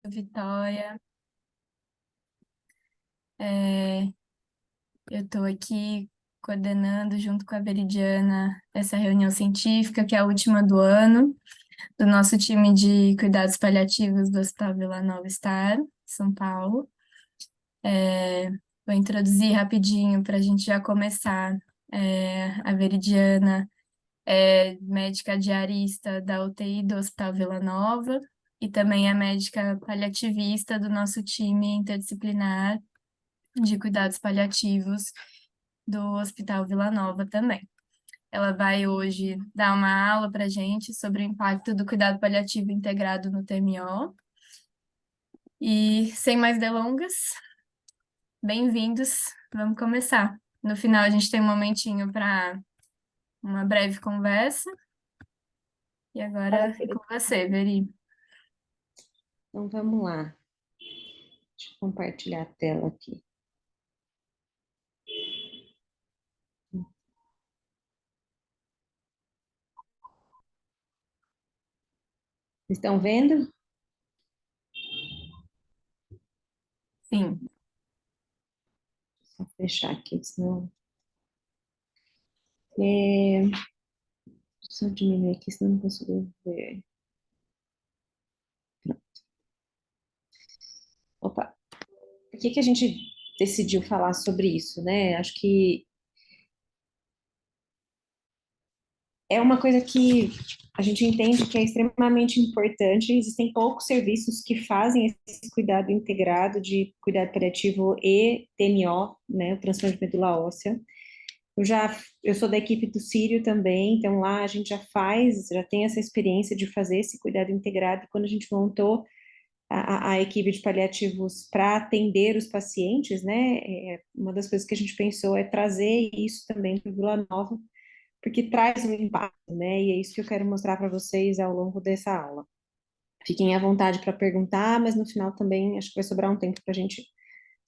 Vitória. É, eu estou aqui coordenando, junto com a Veridiana, essa reunião científica, que é a última do ano, do nosso time de cuidados paliativos do Hospital Vila Nova Star, São Paulo. Vou introduzir rapidinho para a gente já começar. A Veridiana é médica diarista da UTI do Hospital Vila Nova e também é médica paliativista do nosso time interdisciplinar de cuidados paliativos do Hospital Vila Nova também. Ela vai hoje dar uma aula para a gente sobre o impacto do cuidado paliativo integrado no TMO. E sem mais delongas, bem-vindos, vamos começar. No final, a gente tem um momentinho para uma breve conversa. E agora é com você, Veri. Então, vamos lá. Deixa eu compartilhar a tela aqui. Estão vendo? Sim. Só fechar aqui, senão... Só diminuir aqui, senão não consigo ver. Opa! Por que a gente decidiu falar sobre isso, né? Acho que é uma coisa que a gente entende que é extremamente importante. Existem poucos serviços que fazem esse cuidado integrado de cuidado paliativo e TMO, né, o transplante de medula óssea. Eu sou da equipe do Sírio também, então lá a gente já tem essa experiência de fazer esse cuidado integrado. Quando a gente montou a equipe de paliativos para atender os pacientes, né, uma das coisas que a gente pensou é trazer isso também para Vila Nova, porque traz um impacto, né? E é isso que eu quero mostrar para vocês ao longo dessa aula. Fiquem à vontade para perguntar, mas no final também acho que vai sobrar um tempo para a gente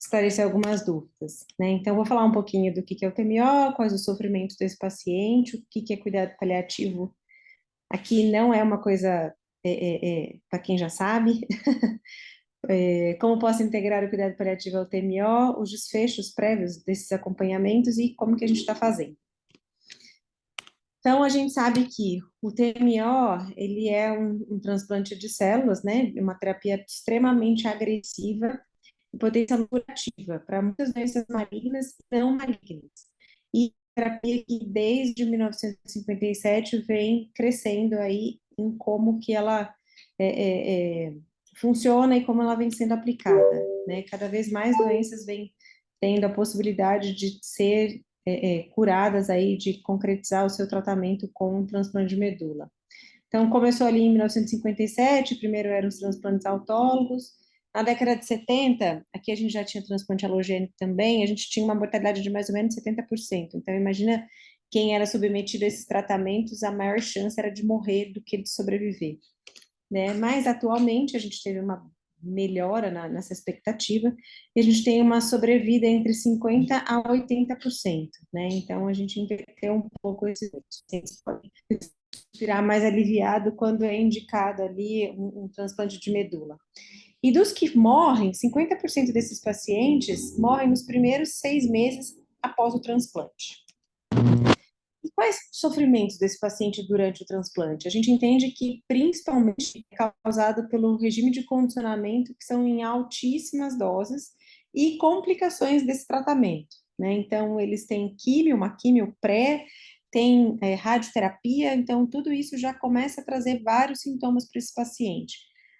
esclarecer algumas dúvidas, né? Então, vou falar um pouquinho do que é o TMO, quais os sofrimentos desse paciente, o que é cuidado paliativo. Aqui não é uma coisa para quem já sabe. Como posso integrar o cuidado paliativo ao TMO, os desfechos prévios desses acompanhamentos e como que a gente está fazendo. Então, a gente sabe que o TMO, ele é um transplante de células, né? Uma terapia extremamente agressiva e potencial curativa para muitas doenças malignas e não malignas. E terapia que desde 1957 vem crescendo aí em como que ela funciona e como ela vem sendo aplicada, né? Cada vez mais doenças vêm tendo a possibilidade de ser curadas aí, de concretizar o seu tratamento com um transplante de medula. Então, começou ali em 1957, primeiro eram os transplantes autólogos. Na década de 70, aqui a gente já tinha transplante halogênico também, a gente tinha uma mortalidade de mais ou menos 70%. Então, imagina quem era submetido a esses tratamentos, a maior chance era de morrer do que de sobreviver, né? Mas, atualmente, a gente teve uma melhora nessa expectativa, e a gente tem uma sobrevida entre 50% a 80%, né? Então, a gente inverteu um pouco esses pacientes podem respirar mais aliviado quando é indicado ali um transplante de medula. E dos que morrem, 50% desses pacientes morrem nos primeiros 6 meses após o transplante. E quais sofrimentos desse paciente durante o transplante? A gente entende que principalmente é causado pelo regime de condicionamento, que são em altíssimas doses, e complicações desse tratamento, né? Então, eles têm uma químio pré, tem radioterapia, então tudo isso já começa a trazer vários sintomas para esse paciente.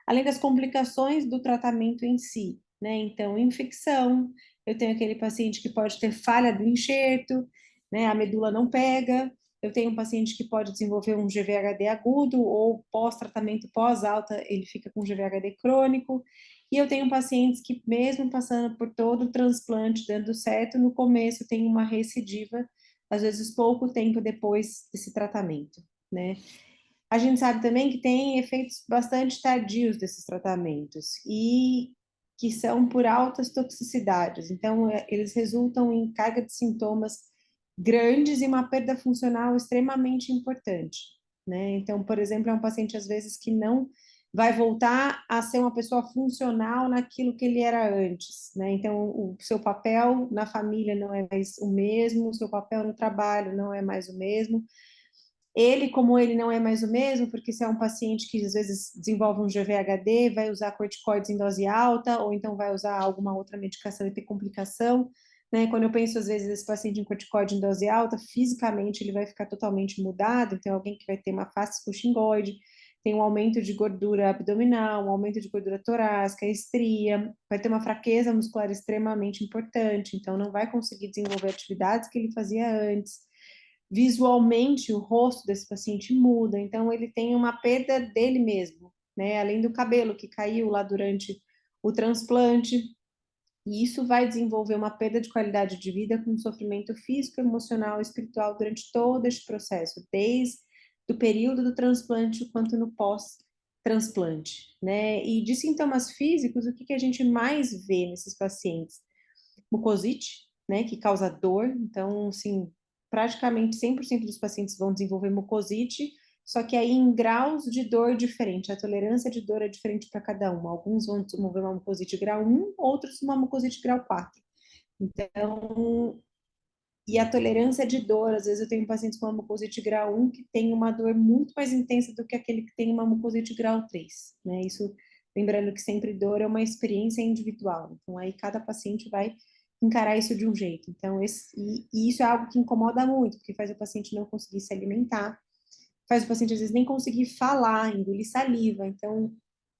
Além das complicações do tratamento em si, né? Então, infecção, eu tenho aquele paciente que pode ter falha do enxerto, né? A medula não pega. Eu tenho um paciente que pode desenvolver um GVHD agudo ou pós-tratamento, pós-alta, ele fica com GVHD crônico. E eu tenho pacientes que, mesmo passando por todo o transplante, dando certo, no começo tem uma recidiva, às vezes pouco tempo depois desse tratamento, né? A gente sabe também que tem efeitos bastante tardios desses tratamentos e que são por altas toxicidades. Então, eles resultam em carga de sintomas grandes e uma perda funcional extremamente importante, né? Então, por exemplo, é um paciente às vezes que não vai voltar a ser uma pessoa funcional naquilo que ele era antes, né? Então, o seu papel na família não é mais o mesmo, o seu papel no trabalho não é mais o mesmo. Ele, como ele não é mais o mesmo, porque se é um paciente que às vezes desenvolve um GVHD, vai usar corticoides em dose alta, ou então vai usar alguma outra medicação e ter complicação, né? Quando eu penso, às vezes, esse paciente em corticoide em dose alta, fisicamente ele vai ficar totalmente mudado, então alguém que vai ter uma face coxingoide, tem um aumento de gordura abdominal, um aumento de gordura torácica, estria, vai ter uma fraqueza muscular extremamente importante, então não vai conseguir desenvolver atividades que ele fazia antes. Visualmente, o rosto desse paciente muda, então ele tem uma perda dele mesmo, né? Além do cabelo que caiu lá durante o transplante, e isso vai desenvolver uma perda de qualidade de vida com sofrimento físico, emocional e espiritual durante todo este processo, desde o período do transplante quanto no pós-transplante, né? E de sintomas físicos, o que que a gente mais vê nesses pacientes? Mucosite, né, que causa dor. Então, assim, praticamente 100% dos pacientes vão desenvolver mucosite, só que aí em graus de dor diferente. A tolerância de dor é diferente para cada um. Alguns vão desenvolver uma mucosite grau 1, outros uma mucosite grau 4. Então, e a tolerância de dor, às vezes eu tenho pacientes com uma mucosite grau 1 que tem uma dor muito mais intensa do que aquele que tem uma mucosite grau 3, né? Isso, lembrando que sempre dor é uma experiência individual. Então, aí cada paciente vai encarar isso de um jeito. Então, e isso é algo que incomoda muito, porque faz o paciente não conseguir se alimentar, faz o paciente às vezes nem conseguir falar, engolir saliva. Então,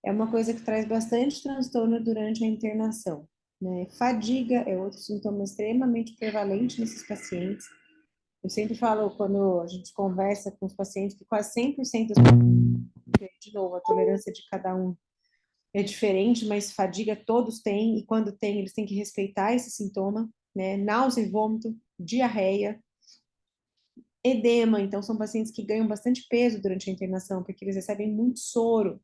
é uma coisa que traz bastante transtorno durante a internação, né? Fadiga é outro sintoma extremamente prevalente nesses pacientes. Eu sempre falo, quando a gente conversa com os pacientes, que quase 100% dos pacientes, de novo, a tolerância de cada um é diferente, mas fadiga todos têm, e quando tem, eles têm que respeitar esse sintoma, né? Náusea e vômito, diarreia, edema. Então, são pacientes que ganham bastante peso durante a internação, porque eles recebem muito soro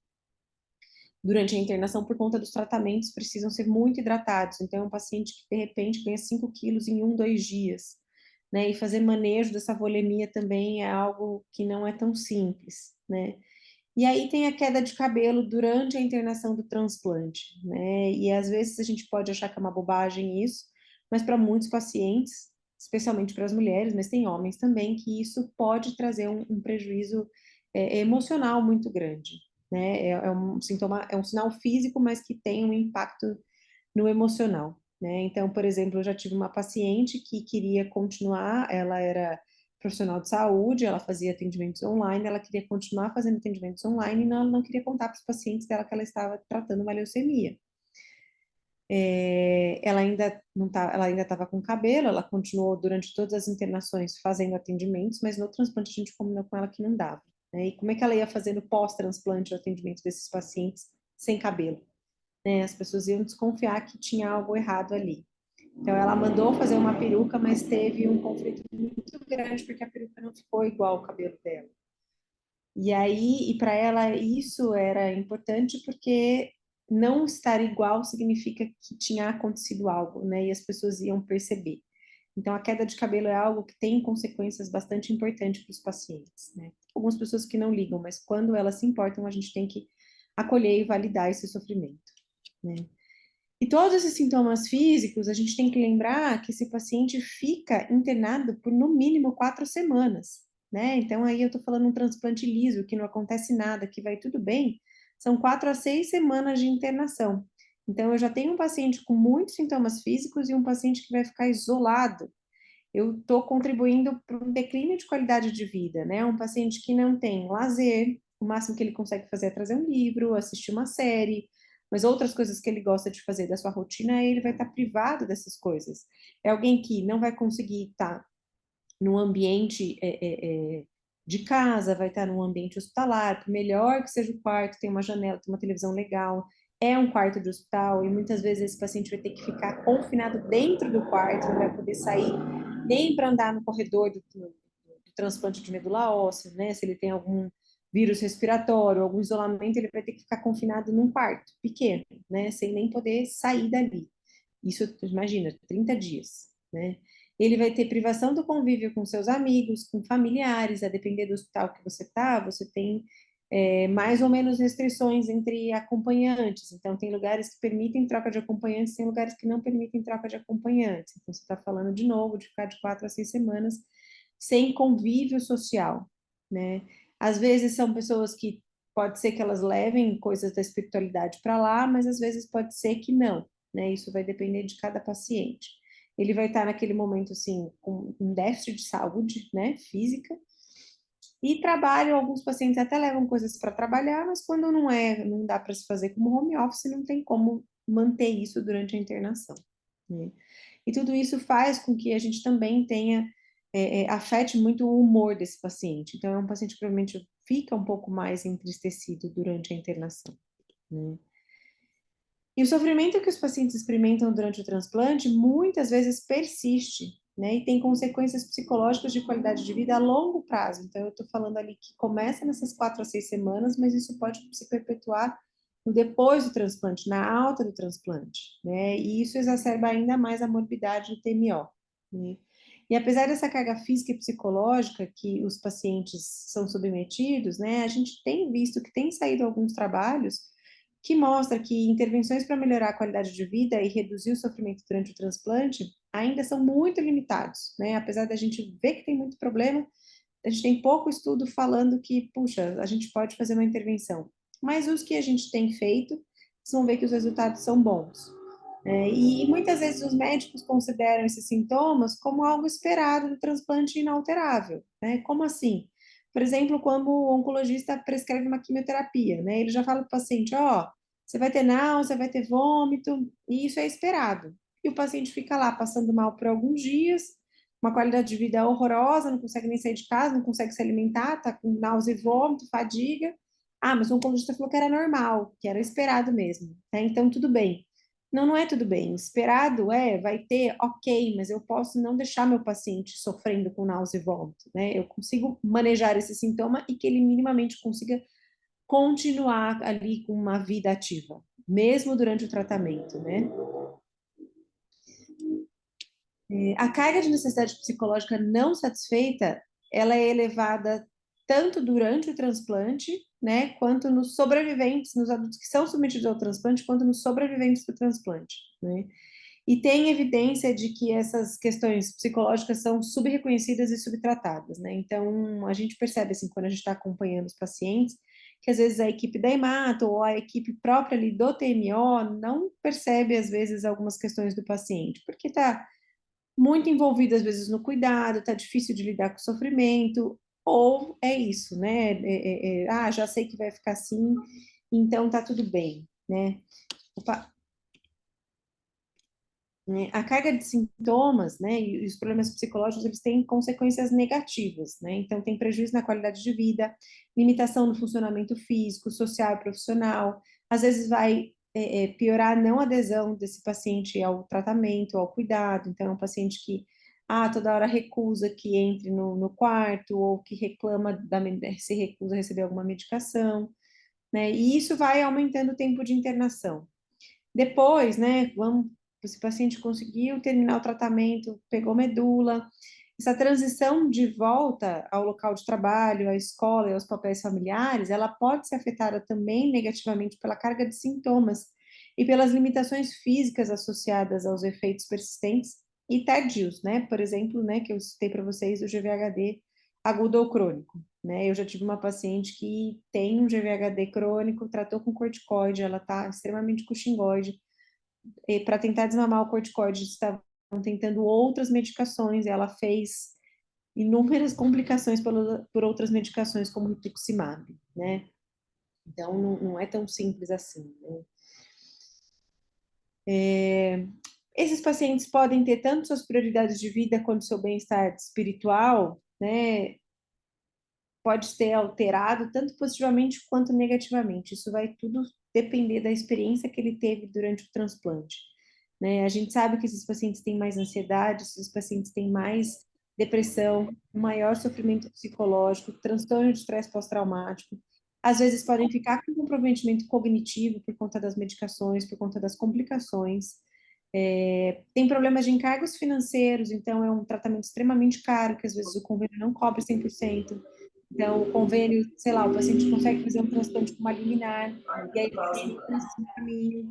durante a internação por conta dos tratamentos, precisam ser muito hidratados. Então, é um paciente que, de repente, ganha 5 quilos em 1, 2 dias, né? E fazer manejo dessa volemia também é algo que não é tão simples, né? E aí tem a queda de cabelo durante a internação do transplante, né? E às vezes a gente pode achar que é uma bobagem isso, mas para muitos pacientes, especialmente para as mulheres, mas tem homens também, que isso pode trazer um prejuízo emocional muito grande, né? É um sintoma, é um sinal físico, mas que tem um impacto no emocional, né? Então, por exemplo, eu já tive uma paciente que queria continuar, ela era profissional de saúde, ela fazia atendimentos online, ela queria continuar fazendo atendimentos online e não queria contar para os pacientes dela que ela estava tratando uma leucemia. Ela ainda não tá, ela ainda estava com cabelo, ela continuou durante todas as internações fazendo atendimentos, mas no transplante a gente combinou com ela que não dava, né? E como é que ela ia fazendo pós-transplante o atendimento desses pacientes sem cabelo, né? As pessoas iam desconfiar que tinha algo errado ali. Então, ela mandou fazer uma peruca, mas teve um conflito muito grande porque a peruca não ficou igual ao cabelo dela. E aí, e para ela isso era importante porque não estar igual significa que tinha acontecido algo, né? E as pessoas iam perceber. Então, a queda de cabelo é algo que tem consequências bastante importantes para os pacientes, né? Algumas pessoas que não ligam, mas quando elas se importam, a gente tem que acolher e validar esse sofrimento, né? E todos esses sintomas físicos, a gente tem que lembrar que esse paciente fica internado por no mínimo 4 semanas, né? Então, aí eu tô falando um transplante liso, que não acontece nada, que vai tudo bem, são 4 a 6 semanas de internação. Então, eu já tenho um paciente com muitos sintomas físicos e um paciente que vai ficar isolado. Eu estou contribuindo para um declínio de qualidade de vida, né? Um paciente que não tem lazer, o máximo que ele consegue fazer é trazer um livro, assistir uma série, mas outras coisas que ele gosta de fazer da sua rotina, ele vai estar privado dessas coisas. É alguém que não vai conseguir estar num ambiente de casa, vai estar num ambiente hospitalar, por melhor que seja o quarto, tem uma janela, tem uma televisão legal, é um quarto de hospital, e muitas vezes esse paciente vai ter que ficar confinado dentro do quarto, não vai poder sair nem para andar no corredor do transplante de medula óssea, né? Se ele tem algum vírus respiratório, algum isolamento, ele vai ter que ficar confinado num quarto pequeno, né? Sem nem poder sair dali. Isso, imagina, 30 dias, né? Ele vai ter privação do convívio com seus amigos, com familiares, a depender do hospital que você tá, você tem mais ou menos restrições entre acompanhantes. Então, tem lugares que permitem troca de acompanhantes, tem lugares que não permitem troca de acompanhantes. Então, você está falando de novo de ficar de 4 a 6 semanas sem convívio social, né? Às vezes são pessoas que pode ser que elas levem coisas da espiritualidade para lá, mas às vezes pode ser que não, né? Isso vai depender de cada paciente. Ele vai estar naquele momento assim com um déficit de saúde, né, física, e trabalho, alguns pacientes até levam coisas para trabalhar, mas quando não dá para se fazer como home office, não tem como manter isso durante a internação, né? E tudo isso faz com que a gente também tenha, afete muito o humor desse paciente. Então, é um paciente que provavelmente fica um pouco mais entristecido durante a internação, né? E o sofrimento que os pacientes experimentam durante o transplante muitas vezes persiste, né? E tem consequências psicológicas de qualidade de vida a longo prazo. Então, eu estou falando ali que começa nessas 4 a 6 semanas, mas isso pode se perpetuar depois do transplante, na alta do transplante, né? E isso exacerba ainda mais a morbidade do TMO, né? E apesar dessa carga física e psicológica que os pacientes são submetidos, né? A gente tem visto que tem saído alguns trabalhos que mostra que intervenções para melhorar a qualidade de vida e reduzir o sofrimento durante o transplante ainda são muito limitados, né? Apesar da gente ver que tem muito problema, a gente tem pouco estudo falando que, puxa, a gente pode fazer uma intervenção. Mas os que a gente tem feito, vocês vão ver que os resultados são bons. E muitas vezes os médicos consideram esses sintomas como algo esperado do transplante inalterável, né? Como assim? Por exemplo, quando o oncologista prescreve uma quimioterapia, né? Ele já fala para o paciente, ó, você vai ter náusea, vai ter vômito, e isso é esperado. E o paciente fica lá passando mal por alguns dias, uma qualidade de vida horrorosa, não consegue nem sair de casa, não consegue se alimentar, tá com náusea e vômito, fadiga. Ah, mas o oncologista falou que era normal, que era esperado mesmo, né? Então tudo bem. Não, não é tudo bem. Esperado vai ter, ok, mas eu posso não deixar meu paciente sofrendo com náusea e vômito, né? Eu consigo manejar esse sintoma e que ele minimamente consiga continuar ali com uma vida ativa, mesmo durante o tratamento, né? A carga de necessidade psicológica não satisfeita, ela é elevada tanto durante o transplante, né, quanto nos sobreviventes, nos adultos que são submetidos ao transplante, quanto nos sobreviventes do transplante, né? E tem evidência de que essas questões psicológicas são subreconhecidas e subtratadas, né? Então, a gente percebe, assim, quando a gente está acompanhando os pacientes, que às vezes a equipe da Hemato ou a equipe própria ali do TMO não percebe, às vezes, algumas questões do paciente, porque está muito envolvido, às vezes, no cuidado, está difícil de lidar com o sofrimento, ou é isso, né? Já sei que vai ficar assim, então tá tudo bem, né? Opa, né? A carga de sintomas, né, e os problemas psicológicos, eles têm consequências negativas, né? Então, tem prejuízo na qualidade de vida, limitação no funcionamento físico, social e profissional. Às vezes vai piorar a não adesão desse paciente ao tratamento, ao cuidado. Então, é um paciente que toda hora recusa que entre no quarto ou que reclama se recusa a receber alguma medicação, né? E isso vai aumentando o tempo de internação. Depois, né, esse paciente conseguiu terminar o tratamento, pegou medula, essa transição de volta ao local de trabalho, à escola e aos papéis familiares, ela pode ser afetada também negativamente pela carga de sintomas e pelas limitações físicas associadas aos efeitos persistentes e tardios, né? Por exemplo, né, que eu citei para vocês, o GVHD agudo ou crônico, né? Eu já tive uma paciente que tem um GVHD crônico, tratou com corticoide, ela está extremamente cuxingoide, para tentar desmamar o corticoide, estavam tentando outras medicações, e ela fez inúmeras complicações por outras medicações, como o rituximab, né? Então, não é tão simples assim, né? Esses pacientes podem ter tanto suas prioridades de vida quanto seu bem-estar espiritual, né? Pode ter alterado tanto positivamente quanto negativamente. Isso vai tudo depender da experiência que ele teve durante o transplante, né? A gente sabe que esses pacientes têm mais ansiedade, esses pacientes têm mais depressão, maior sofrimento psicológico, transtorno de estresse pós-traumático. Às vezes podem ficar com comprometimento cognitivo por conta das medicações, por conta das complicações. Tem problemas de encargos financeiros, então é um tratamento extremamente caro, que às vezes o convênio não cobre 100%. Então, o convênio, sei lá, o paciente consegue fazer um transplante com uma liminar, e aí facilita esse caminho.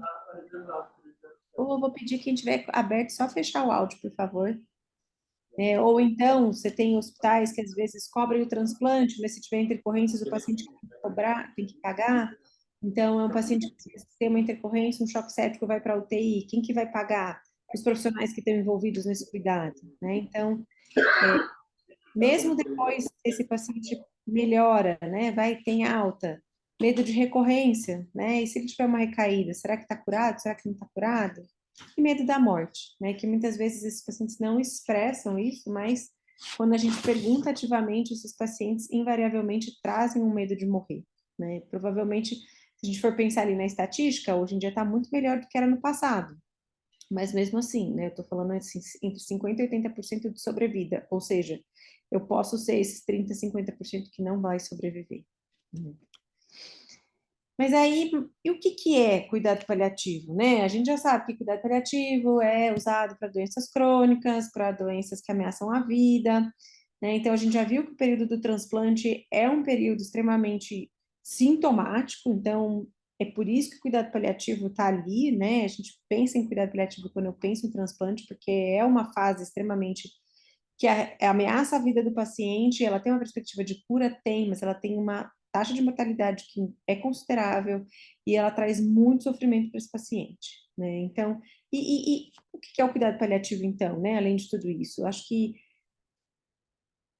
Ou eu vou pedir quem tiver aberto só fechar o áudio, por favor. Ou então, você tem hospitais que às vezes cobrem o transplante, mas se tiver intercorrências, o paciente tem que cobrar, tem que pagar. Então, é um paciente que às vezes tem uma intercorrência, um choque séptico vai para a UTI, quem que vai pagar? Os profissionais que estão envolvidos nesse cuidado, né? Então, mesmo depois que esse paciente melhora, né, vai, tem alta, medo de recorrência, né? E se ele tiver uma recaída, será que está curado? Será que não está curado? E medo da morte, né? Que muitas vezes esses pacientes não expressam isso, mas quando a gente pergunta ativamente, esses pacientes invariavelmente trazem um medo de morrer, né? Provavelmente, se a gente for pensar ali na estatística, hoje em dia está muito melhor do que era no passado. Mas mesmo assim, né, eu estou falando assim, entre 50% e 80% de sobrevida, ou seja, eu posso ser esses 30%, 50% que não vai sobreviver. Uhum. Mas aí, e o que que é cuidado paliativo, né? A gente já sabe que cuidado paliativo é usado para doenças crônicas, para doenças que ameaçam a vida, né? Então, a gente já viu que o período do transplante é um período extremamente sintomático, então, é por isso que o cuidado paliativo está ali, né? A gente pensa em cuidado paliativo quando eu penso em transplante, porque é uma fase extremamente que ameaça a vida do paciente, ela tem uma perspectiva de cura? Tem, mas ela tem uma taxa de mortalidade que é considerável e ela traz muito sofrimento para esse paciente, né? Então, e o que é o cuidado paliativo, então, né? Além de tudo isso, eu acho que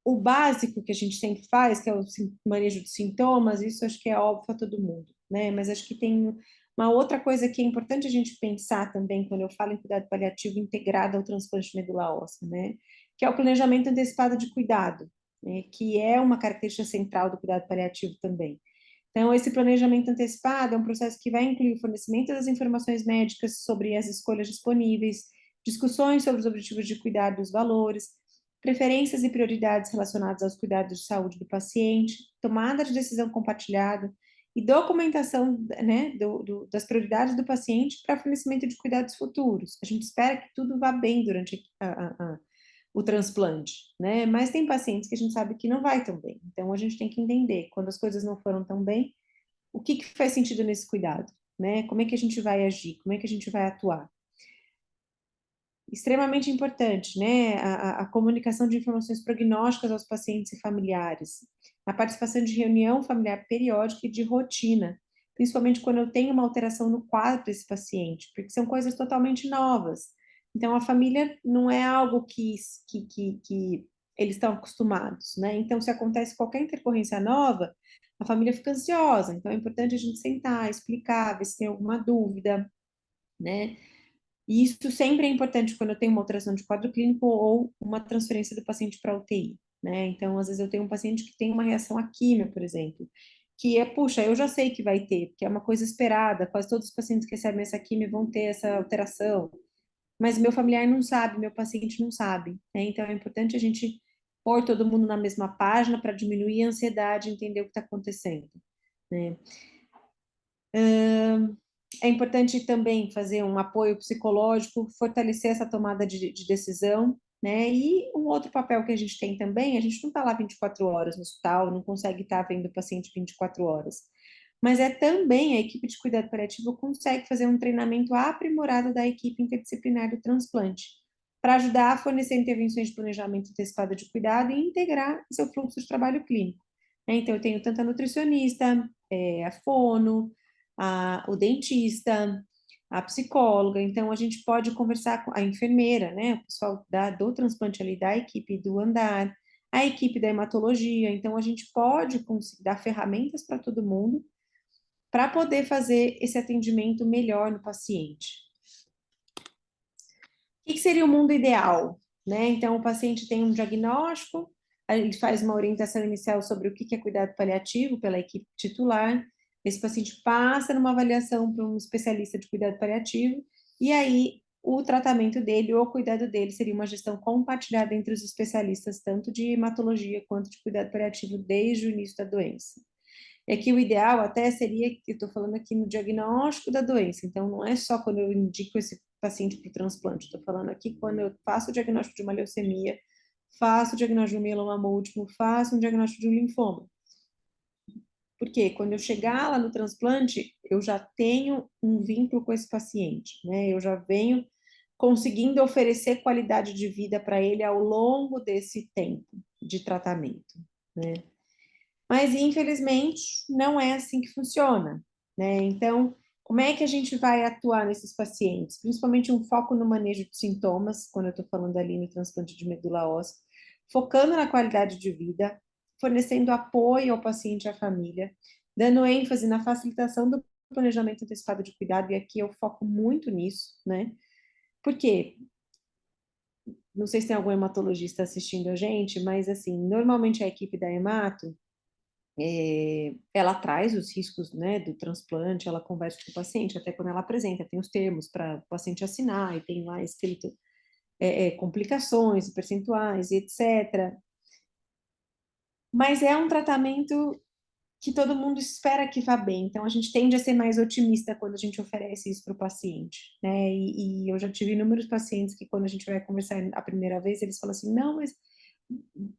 o básico que a gente sempre faz, que é o manejo de sintomas, isso acho que é óbvio para todo mundo, né? Mas acho que tem uma outra coisa que é importante a gente pensar também quando eu falo em cuidado paliativo integrado ao transplante de medula óssea, né? Que é o planejamento antecipado de cuidado, né? Que é uma característica central do cuidado paliativo também. Então, esse planejamento antecipado é um processo que vai incluir o fornecimento das informações médicas sobre as escolhas disponíveis, discussões sobre os objetivos de cuidado e os valores, preferências e prioridades relacionadas aos cuidados de saúde do paciente, tomada de decisão compartilhada e documentação, né, das prioridades do paciente para fornecimento de cuidados futuros. A gente espera que tudo vá bem durante o transplante, né? Mas tem pacientes que a gente sabe que não vai tão bem. Então a gente tem que entender quando as coisas não foram tão bem, o que que faz sentido nesse cuidado, né? Como é que a gente vai agir? Como é que a gente vai atuar? Extremamente importante, né? A comunicação de informações prognósticas aos pacientes e familiares, a participação de reunião familiar periódica e de rotina, principalmente quando eu tenho uma alteração no quadro desse paciente, porque são coisas totalmente novas. Então, a família não é algo que eles estão acostumados, né? Então, se acontece qualquer intercorrência nova, a família fica ansiosa. Então, é importante a gente sentar, explicar, ver se tem alguma dúvida, né? E isso sempre é importante quando eu tenho uma alteração de quadro clínico ou uma transferência do paciente para UTI, né? Então, às vezes eu tenho um paciente que tem uma reação à quimio, por exemplo, que é, puxa, eu já sei que vai ter, porque é uma coisa esperada, quase todos os pacientes que recebem essa quimio vão ter essa alteração, mas meu familiar não sabe, meu paciente não sabe, né? Então, é importante a gente pôr todo mundo na mesma página para diminuir a ansiedade e entender o que está acontecendo, né? É importante também fazer um apoio psicológico, fortalecer essa tomada de decisão, né? E um outro papel que a gente tem também, a gente não está lá 24 horas no hospital, não consegue estar vendo o paciente 24 horas. Mas é também a equipe de cuidado paliativo consegue fazer um treinamento aprimorado da equipe interdisciplinar do transplante, para ajudar a fornecer intervenções de planejamento antecipado de cuidado e integrar seu fluxo de trabalho clínico, né? Então, eu tenho tanto a nutricionista, a fono, o dentista, a psicóloga, então a gente pode conversar com a enfermeira, né, o pessoal do transplante ali, da equipe do andar, a equipe da hematologia, então a gente pode conseguir dar ferramentas para todo mundo para poder fazer esse atendimento melhor no paciente. O que seria o mundo ideal, né? Então o paciente tem um diagnóstico, a gente faz uma orientação inicial sobre o que é cuidado paliativo pela equipe titular. Esse paciente passa numa avaliação para um especialista de cuidado paliativo, e aí o tratamento dele ou o cuidado dele seria uma gestão compartilhada entre os especialistas, tanto de hematologia quanto de cuidado paliativo, desde o início da doença. É que o ideal até seria, que eu estou falando aqui no diagnóstico da doença, então não é só quando eu indico esse paciente para o transplante, estou falando aqui quando eu faço o diagnóstico de uma leucemia, faço o diagnóstico de um mieloma múltiplo, faço um diagnóstico de um linfoma. Porque quando eu chegar lá no transplante, eu já tenho um vínculo com esse paciente, né? Eu já venho conseguindo oferecer qualidade de vida para ele ao longo desse tempo de tratamento, né? Mas, infelizmente, não é assim que funciona, né? Então, como é que a gente vai atuar nesses pacientes? Principalmente um foco no manejo de sintomas, quando eu estou falando ali no transplante de medula óssea, focando na qualidade de vida, fornecendo apoio ao paciente e à família, dando ênfase na facilitação do planejamento antecipado de cuidado, e aqui eu foco muito nisso, né? Porque, não sei se tem algum hematologista assistindo a gente, mas assim, normalmente a equipe da hemato, ela traz os riscos, né, do transplante, ela conversa com o paciente, até quando ela apresenta, tem os termos para o paciente assinar, e tem lá escrito complicações, percentuais, e etc. Mas é um tratamento que todo mundo espera que vá bem, então a gente tende a ser mais otimista quando a gente oferece isso para o paciente, né? E eu já tive inúmeros pacientes que quando a gente vai conversar a primeira vez, eles falam assim, não, mas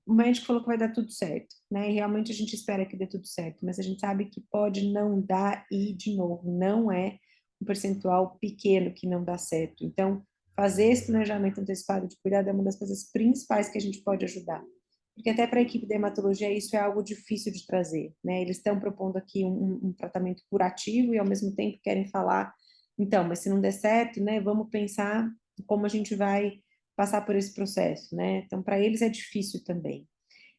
o médico falou que vai dar tudo certo, né? E realmente a gente espera que dê tudo certo, mas a gente sabe que pode não dar e, de novo, não é um percentual pequeno que não dá certo. Então, fazer esse planejamento antecipado de cuidado é uma das coisas principais que a gente pode ajudar. Porque até para a equipe de hematologia isso é algo difícil de trazer, né? Eles estão propondo aqui um tratamento curativo e ao mesmo tempo querem falar, então, mas se não der certo, né, vamos pensar como a gente vai passar por esse processo, né? Então, para eles é difícil também.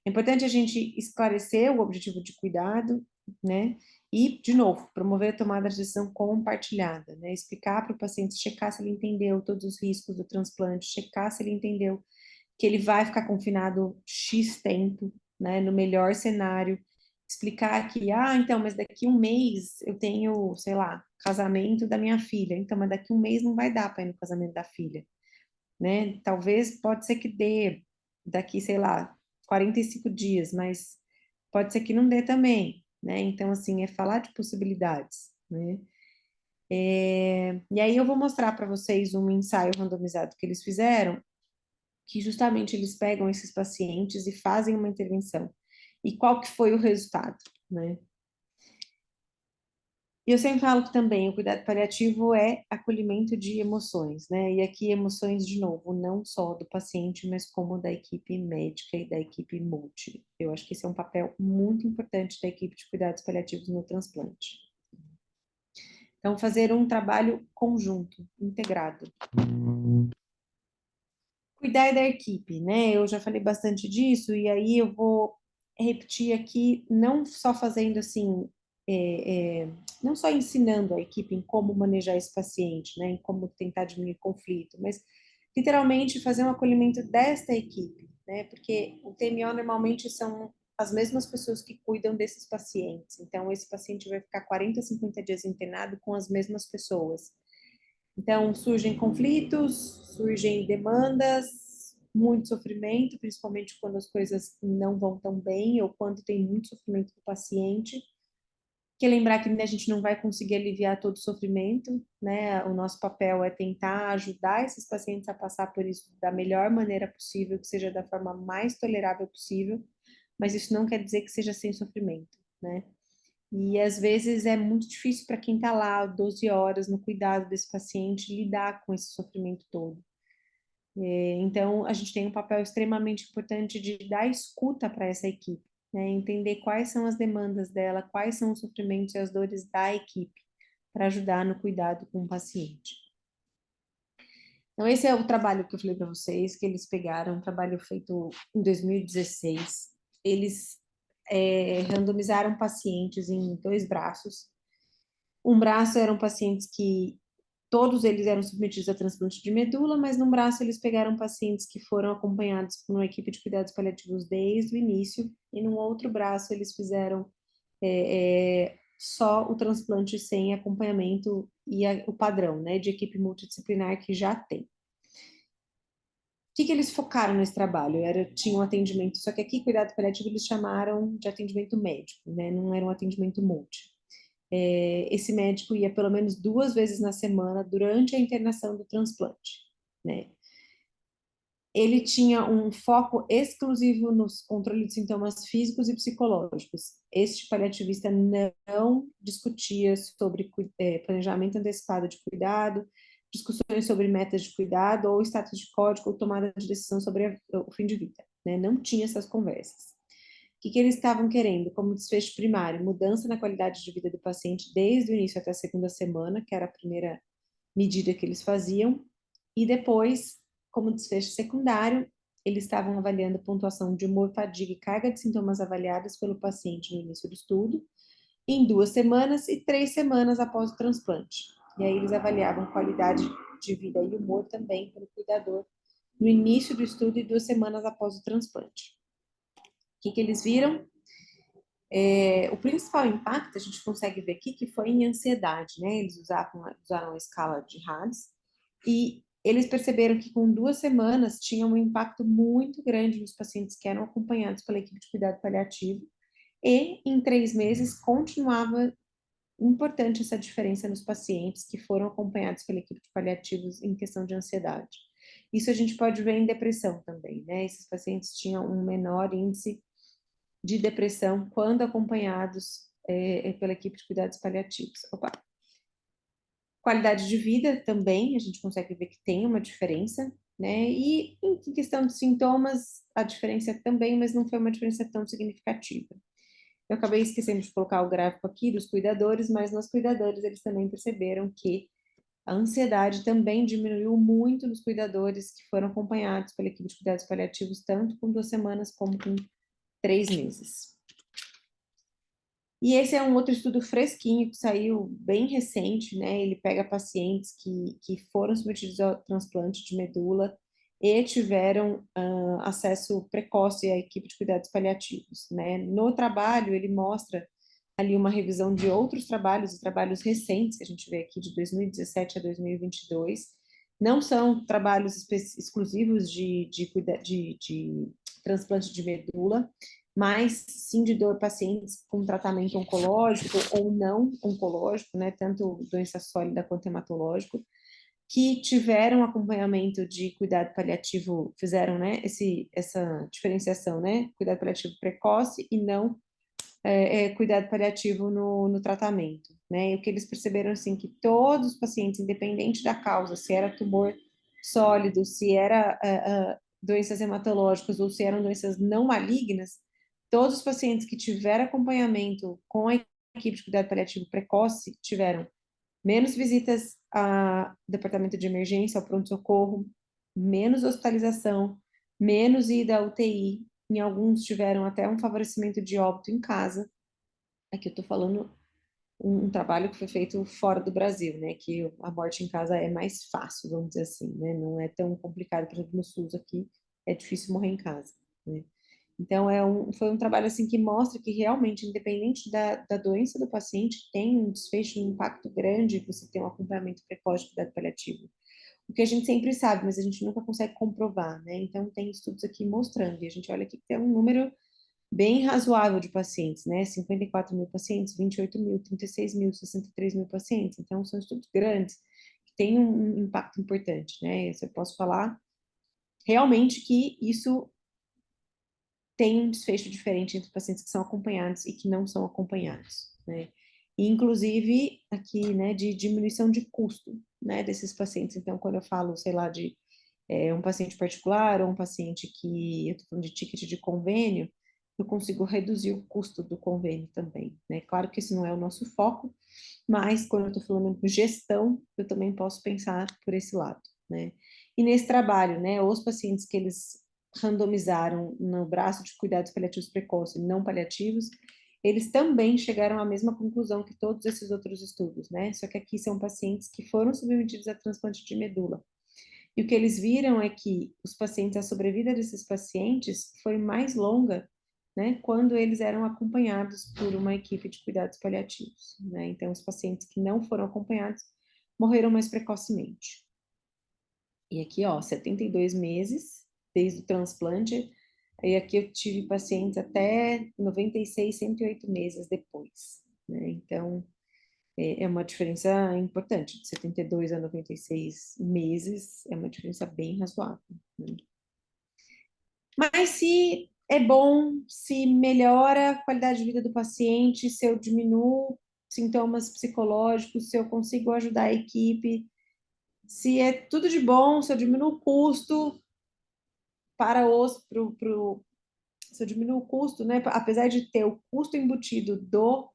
É importante a gente esclarecer o objetivo de cuidado, né? E, de novo, promover a tomada de decisão compartilhada, né? Explicar para o paciente, checar se ele entendeu todos os riscos do transplante, checar se ele entendeu que ele vai ficar confinado X tempo, né? No melhor cenário, explicar que, então, mas daqui um mês eu tenho, sei lá, casamento da minha filha, então, mas daqui um mês não vai dar para ir no casamento da filha, né? Talvez pode ser que dê daqui, sei lá, 45 dias, mas pode ser que não dê também, né? Então, assim, é falar de possibilidades, né? E aí eu vou mostrar para vocês um ensaio randomizado que eles fizeram, que justamente eles pegam esses pacientes e fazem uma intervenção. E qual que foi o resultado, né? E eu sempre falo que também o cuidado paliativo é acolhimento de emoções, né? E aqui emoções, de novo, não só do paciente, mas como da equipe médica e da equipe multi. Eu acho que esse é um papel muito importante da equipe de cuidados paliativos no transplante. Então, fazer um trabalho conjunto, integrado. Cuidar da equipe, né? Eu já falei bastante disso, e aí eu vou repetir aqui, não só fazendo assim, não só ensinando a equipe em como manejar esse paciente, né? Em como tentar diminuir conflito, mas literalmente fazer um acolhimento desta equipe, né? Porque o TMO normalmente são as mesmas pessoas que cuidam desses pacientes. Então, esse paciente vai ficar 40, 50 dias internado com as mesmas pessoas. Então, surgem conflitos, surgem demandas, muito sofrimento, principalmente quando as coisas não vão tão bem ou quando tem muito sofrimento do paciente. Que lembrar que a gente não vai conseguir aliviar todo o sofrimento, né? O nosso papel é tentar ajudar esses pacientes a passar por isso da melhor maneira possível, que seja da forma mais tolerável possível, mas isso não quer dizer que seja sem sofrimento, né? E às vezes é muito difícil para quem está lá 12 horas no cuidado desse paciente lidar com esse sofrimento todo. Então, a gente tem um papel extremamente importante de dar escuta para essa equipe, né? Entender quais são as demandas dela, quais são os sofrimentos e as dores da equipe, para ajudar no cuidado com o paciente. Então, esse é o trabalho que eu falei para vocês, que eles pegaram, um trabalho feito em 2016. Eles randomizaram pacientes em dois braços. Um braço eram pacientes que todos eles eram submetidos a transplante de medula, mas num braço eles pegaram pacientes que foram acompanhados por uma equipe de cuidados paliativos desde o início, e num outro braço eles fizeram só o transplante sem acompanhamento e o padrão, né, de equipe multidisciplinar que já tem. O que eles focaram nesse trabalho? Tinha um atendimento, só que aqui cuidado paliativo eles chamaram de atendimento médico, né, não era um atendimento multi. Esse médico ia pelo menos 2 vezes na semana durante a internação do transplante, né? ele tinha um foco exclusivo no controle de sintomas físicos e psicológicos. Este paliativista não discutia sobre planejamento antecipado de cuidado, discussões sobre metas de cuidado, ou status de código, ou tomada de decisão sobre o fim de vida, né? Não tinha essas conversas. O que eles estavam querendo como desfecho primário? Mudança na qualidade de vida do paciente desde o início até a segunda semana, que era a primeira medida que eles faziam, e depois, como desfecho secundário, eles estavam avaliando a pontuação de humor, fadiga e carga de sintomas avaliadas pelo paciente no início do estudo, em 2 semanas e 3 semanas após o transplante. E aí eles avaliavam qualidade de vida e humor também pelo cuidador no início do estudo e 2 semanas após o transplante. O que eles viram? O principal impacto a gente consegue ver aqui que foi em ansiedade, né? Eles usaram a escala de RADS e eles perceberam que com 2 semanas tinha um impacto muito grande nos pacientes que eram acompanhados pela equipe de cuidado paliativo e em 3 meses continuava importante essa diferença nos pacientes que foram acompanhados pela equipe de paliativos em questão de ansiedade. Isso a gente pode ver em depressão também, né? Esses pacientes tinham um menor índice de depressão quando acompanhados pela equipe de cuidados paliativos. Opa. Qualidade de vida também, a gente consegue ver que tem uma diferença, né? E em questão de sintomas, a diferença também, mas não foi uma diferença tão significativa. Eu acabei esquecendo de colocar o gráfico aqui dos cuidadores, mas nos cuidadores eles também perceberam que a ansiedade também diminuiu muito nos cuidadores que foram acompanhados pela equipe de cuidados paliativos, tanto com 2 semanas como com 3 meses. E esse é um outro estudo fresquinho, que saiu bem recente, né? Ele pega pacientes que foram submetidos ao transplante de medula e tiveram acesso precoce à equipe de cuidados paliativos, né? No trabalho, ele mostra ali uma revisão de outros trabalhos, e trabalhos recentes, que a gente vê aqui de 2017 a 2022. Não são trabalhos exclusivos de transplante de medula, mas sim de pacientes com tratamento oncológico ou não oncológico, né, tanto doença sólida quanto hematológico, que tiveram acompanhamento de cuidado paliativo, fizeram, né, essa diferenciação, né, cuidado paliativo precoce e não cuidado paliativo no tratamento, né, e o que eles perceberam, assim, que todos os pacientes, independente da causa, se era tumor sólido, se era doenças hematológicas ou se eram doenças não malignas, todos os pacientes que tiveram acompanhamento com a equipe de cuidado paliativo precoce tiveram menos visitas ao departamento de emergência, ao pronto-socorro, menos hospitalização, menos ida à UTI. Em alguns tiveram até um favorecimento de óbito em casa. Aqui eu estou falando um trabalho que foi feito fora do Brasil, né? Que a morte em casa é mais fácil, vamos dizer assim, né? Não é tão complicado, por exemplo, no SUS aqui, é difícil morrer em casa, né? Então, foi um trabalho assim que mostra que realmente, independente da doença do paciente, tem um desfecho, um impacto grande você ter um acompanhamento precoce de cuidado paliativo. O que a gente sempre sabe, mas a gente nunca consegue comprovar, né? Então, tem estudos aqui mostrando, e a gente olha aqui que tem um número bem razoável de pacientes, né? 54 mil pacientes, 28 mil, 36 mil, 63 mil pacientes. Então, são estudos grandes, que têm um impacto importante, né? Eu posso falar realmente que isso tem um desfecho diferente entre pacientes que são acompanhados e que não são acompanhados, né? E, inclusive, aqui, né, de diminuição de custo, né, desses pacientes. Então, quando eu falo, sei lá, de um paciente particular ou um paciente que, eu estou falando de ticket de convênio, eu consigo reduzir o custo do convênio também, né? Claro que esse não é o nosso foco, mas quando eu estou falando de gestão, eu também posso pensar por esse lado, né? E nesse trabalho, né, os pacientes que eles randomizaram no braço de cuidados paliativos precoces e não paliativos, eles também chegaram à mesma conclusão que todos esses outros estudos, né? Só que aqui são pacientes que foram submetidos a transplante de medula. E o que eles viram é que os pacientes, a sobrevida desses pacientes foi mais longa, né, quando eles eram acompanhados por uma equipe de cuidados paliativos, né? Então, os pacientes que não foram acompanhados morreram mais precocemente. E aqui, ó, 72 meses desde o transplante. Aí aqui eu tive pacientes até 96, 108 meses depois, né? Então, é uma diferença importante, de 72 a 96 meses, é uma diferença bem razoável, né? Mas se é bom, se melhora a qualidade de vida do paciente, se eu diminuo sintomas psicológicos, se eu consigo ajudar a equipe, se é tudo de bom, se eu diminuo o custo para os, se eu diminuo o custo, né, apesar de ter o custo embutido do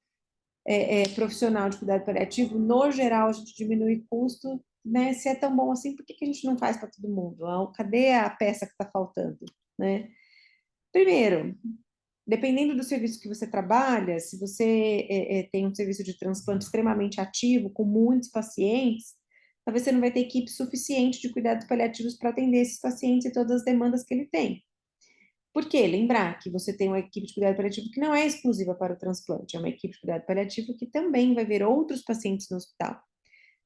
profissional de cuidado paliativo, no geral a gente diminui custo, né, se é tão bom assim, por que que a gente não faz para todo mundo? Cadê a peça que está faltando, né? Primeiro, dependendo do serviço que você trabalha, se você tem um serviço de transplante extremamente ativo, com muitos pacientes, talvez você não vai ter equipe suficiente de cuidados paliativos para atender esses pacientes e todas as demandas que ele tem. Por quê? Lembrar que você tem uma equipe de cuidado paliativo que não é exclusiva para o transplante, é uma equipe de cuidado paliativo que também vai ver outros pacientes no hospital,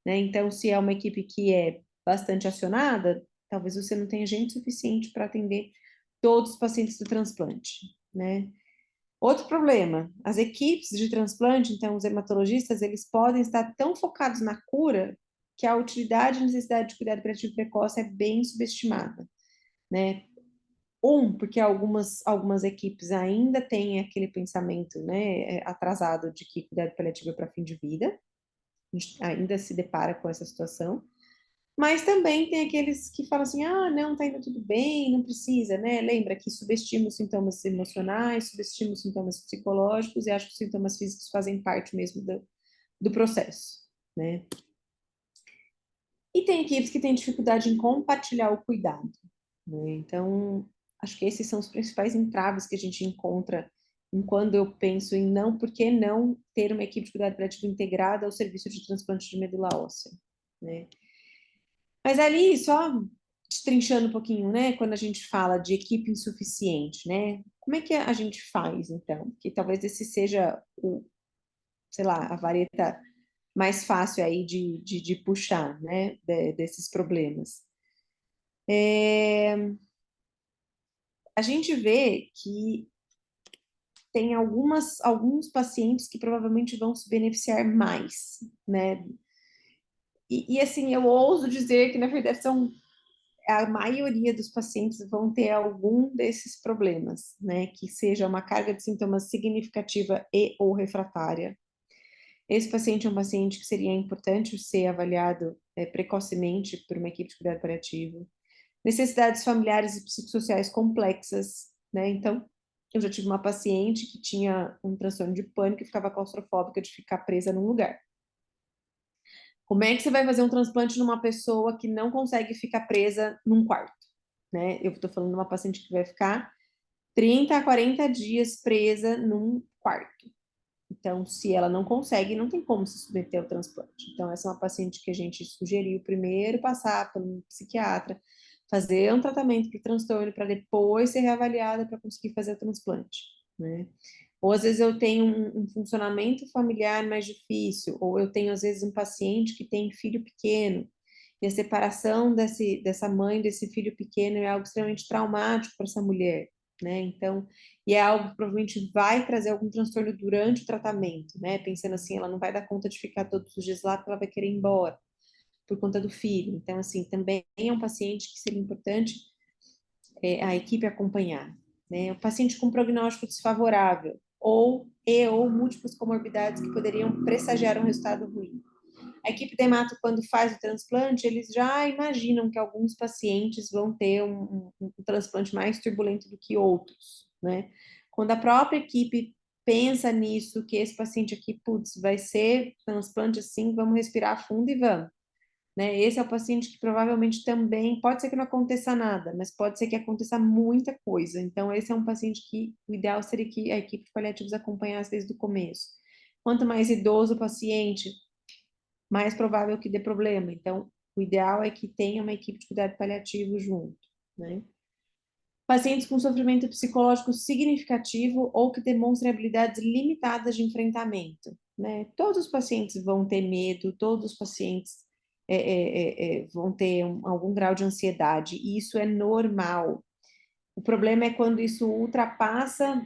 né? Então, se é uma equipe que é bastante acionada, talvez você não tenha gente suficiente para atender todos os pacientes do transplante, né? Outro problema, as equipes de transplante, então os hematologistas, eles podem estar tão focados na cura que a utilidade e necessidade de cuidado paliativo precoce é bem subestimada, né? Porque algumas equipes ainda têm aquele pensamento, né, atrasado de que cuidado paliativo é para fim de vida, a gente ainda se depara com essa situação, mas também tem aqueles que falam assim, ah, não, tá indo tudo bem, não precisa, né? Lembra que subestima os sintomas emocionais, subestima os sintomas psicológicos e acha que os sintomas físicos fazem parte mesmo do processo, né? E tem equipes que têm dificuldade em compartilhar o cuidado, né? Então, acho que esses são os principais entraves que a gente encontra quando eu penso em não, por que não ter uma equipe de cuidado paliativo integrada ao serviço de transplante de medula óssea, né? Mas ali, só destrinchando um pouquinho, né, quando a gente fala de equipe insuficiente, né, como é que a gente faz, então? Que talvez esse seja sei lá, a vareta mais fácil aí de puxar, né, desses problemas. A gente vê que tem alguns pacientes que provavelmente vão se beneficiar mais, né? E assim, eu ouso dizer que, na verdade, a maioria dos pacientes vão ter algum desses problemas, né? Que seja uma carga de sintomas significativa e ou refratária. Esse paciente é um paciente que seria importante ser avaliado precocemente por uma equipe de cuidado paliativo. Necessidades familiares e psicossociais complexas, né? Então, eu já tive uma paciente que tinha um transtorno de pânico e ficava claustrofóbica de ficar presa num lugar. Como é que você vai fazer um transplante numa pessoa que não consegue ficar presa num quarto, né? Eu estou falando de uma paciente que vai ficar 30 a 40 dias presa num quarto. Então, se ela não consegue, não tem como se submeter ao transplante. Então, essa é uma paciente que a gente sugeriu primeiro passar pelo psiquiatra, fazer um tratamento para o transtorno, para depois ser reavaliada para conseguir fazer o transplante, né? Ou às vezes eu tenho um funcionamento familiar mais difícil, ou eu tenho às vezes um paciente que tem filho pequeno, e a separação dessa mãe, desse filho pequeno é algo extremamente traumático para essa mulher, né? Então, e é algo que provavelmente vai trazer algum transtorno durante o tratamento, né? Pensando assim, ela não vai dar conta de ficar todos os dias lá porque ela vai querer ir embora por conta do filho. Então, assim, também é um paciente que seria importante a equipe acompanhar, né? O paciente com prognóstico desfavorável ou múltiplas comorbidades que poderiam pressagiar um resultado ruim. A equipe de hemato, quando faz o transplante, eles já imaginam que alguns pacientes vão ter um transplante mais turbulento do que outros, né? Quando a própria equipe pensa nisso, que esse paciente aqui, putz, vai ser transplante assim, vamos respirar fundo e vamos, né? Esse é o paciente que provavelmente também, pode ser que não aconteça nada, mas pode ser que aconteça muita coisa. Então, esse é um paciente que o ideal seria que a equipe de paliativos acompanhasse desde o começo. Quanto mais idoso o paciente, mais provável que dê problema. Então, o ideal é que tenha uma equipe de cuidado paliativo junto, né? Pacientes com sofrimento psicológico significativo ou que demonstrem habilidades limitadas de enfrentamento, né? Todos os pacientes vão ter medo, todos os pacientes vão ter algum grau de ansiedade, e isso é normal. O problema é quando isso ultrapassa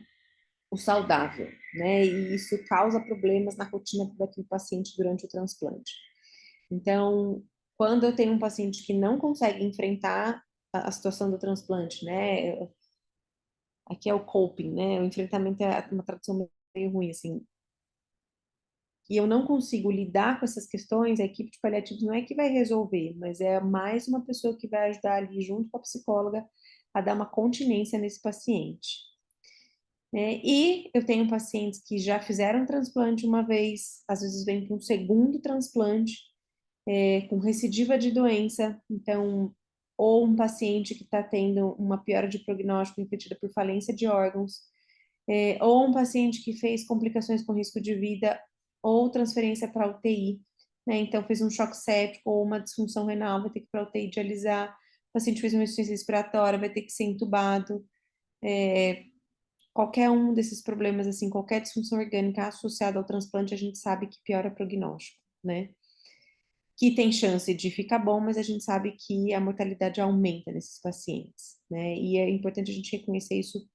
o saudável, né? E isso causa problemas na rotina daquele paciente durante o transplante. Então, quando eu tenho um paciente que não consegue enfrentar a situação do transplante, né? aqui é o coping, né? O enfrentamento é uma tradução meio ruim, assim. E eu não consigo lidar com essas questões, a equipe de paliativos não é que vai resolver, mas é mais uma pessoa que vai ajudar ali, junto com a psicóloga, a dar uma continência nesse paciente. Né? E eu tenho pacientes que já fizeram transplante uma vez, às vezes vem com um segundo transplante, com recidiva de doença, então, ou um paciente que está tendo uma piora de prognóstico impedida por falência de órgãos, ou um paciente que fez complicações com risco de vida, ou transferência para UTI, né? Então, fez um choque séptico ou uma disfunção renal, vai ter que ir para UTI dialisar, o paciente fez uma insuficiência respiratória, vai ter que ser entubado, qualquer um desses problemas, assim, qualquer disfunção orgânica associada ao transplante, a gente sabe que piora o prognóstico, né? Que tem chance de ficar bom, mas a gente sabe que a mortalidade aumenta nesses pacientes, né? E é importante a gente reconhecer isso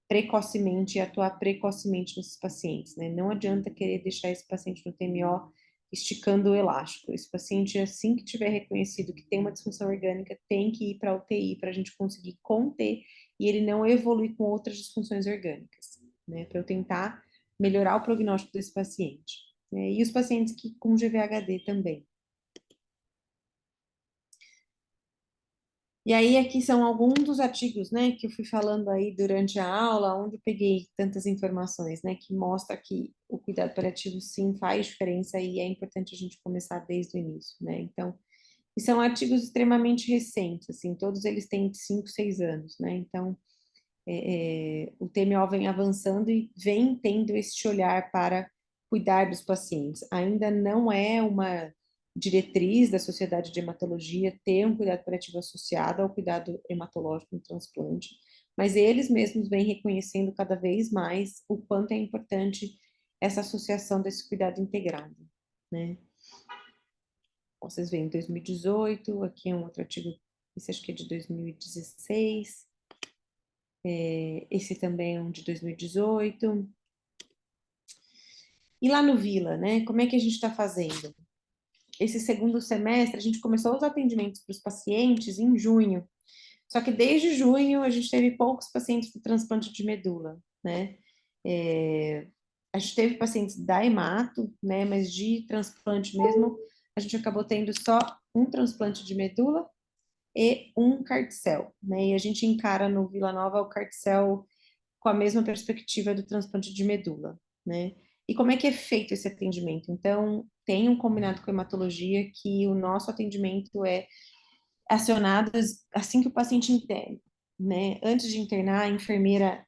precocemente e atuar precocemente nesses pacientes, né? Não adianta querer deixar esse paciente no TMO esticando o elástico. Esse paciente, assim que tiver reconhecido que tem uma disfunção orgânica, tem que ir para a UTI para a gente conseguir conter e ele não evoluir com outras disfunções orgânicas, né? Para eu tentar melhorar o prognóstico desse paciente. Né? E os pacientes que com GVHD também. E aí, aqui são alguns dos artigos, né, que eu fui falando aí durante a aula, onde eu peguei tantas informações, né, que mostra que o cuidado paliativo, sim, faz diferença e é importante a gente começar desde o início, né. Então, e são artigos extremamente recentes, assim, todos eles têm 5, 6 anos, né, então, o TMO vem avançando e vem tendo esse olhar para cuidar dos pacientes. Ainda não é uma diretriz da Sociedade de Hematologia ter um cuidado paliativo associado ao cuidado hematológico no transplante, mas eles mesmos vêm reconhecendo cada vez mais o quanto é importante essa associação desse cuidado integrado, né? Vocês veem 2018, aqui é um outro artigo, esse acho que é de 2016, esse também é um de 2018. E lá no Vila, né? Como é que a gente está fazendo? Esse segundo semestre, a gente começou os atendimentos para os pacientes em junho. Só que desde junho a gente teve poucos pacientes de transplante de medula, né? A gente teve pacientes da hemato, né? Mas de transplante mesmo, a gente acabou tendo só um transplante de medula e um carticel, né? E a gente encara no Vila Nova o carticel com a mesma perspectiva do transplante de medula, né? E como é que é feito esse atendimento? Então, tem um combinado com a hematologia que o nosso atendimento é acionado assim que o paciente interna, né? Antes de internar, a enfermeira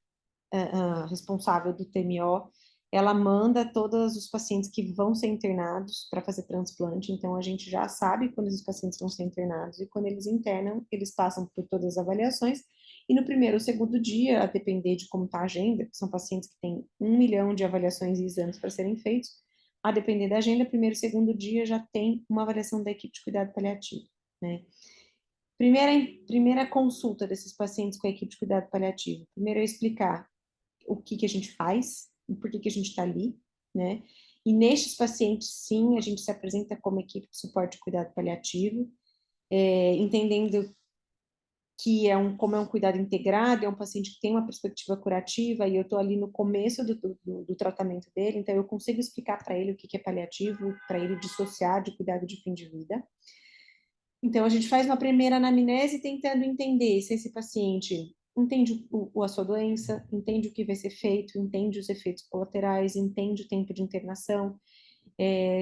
responsável do TMO, ela manda todos os pacientes que vão ser internados para fazer transplante, então a gente já sabe quando os pacientes vão ser internados e quando eles internam, eles passam por todas as avaliações e no primeiro ou segundo dia, a depender de como está a agenda, que são pacientes que têm 1 milhão de avaliações e exames para serem feitos, a depender da agenda, primeiro e segundo dia já tem uma avaliação da equipe de cuidado paliativo, né? Primeira consulta desses pacientes com a equipe de cuidado paliativo. Primeiro é explicar o que que a gente faz e por que que a gente está ali, né? E nestes pacientes, sim, a gente se apresenta como equipe de suporte e cuidado paliativo, entendendo que como é um cuidado integrado, é um paciente que tem uma perspectiva curativa e eu estou ali no começo do tratamento dele, então eu consigo explicar para ele o que que é paliativo, para ele dissociar de cuidado de fim de vida. Então, a gente faz uma primeira anamnese tentando entender se esse paciente entende a sua doença, entende o que vai ser feito, entende os efeitos colaterais, entende o tempo de internação,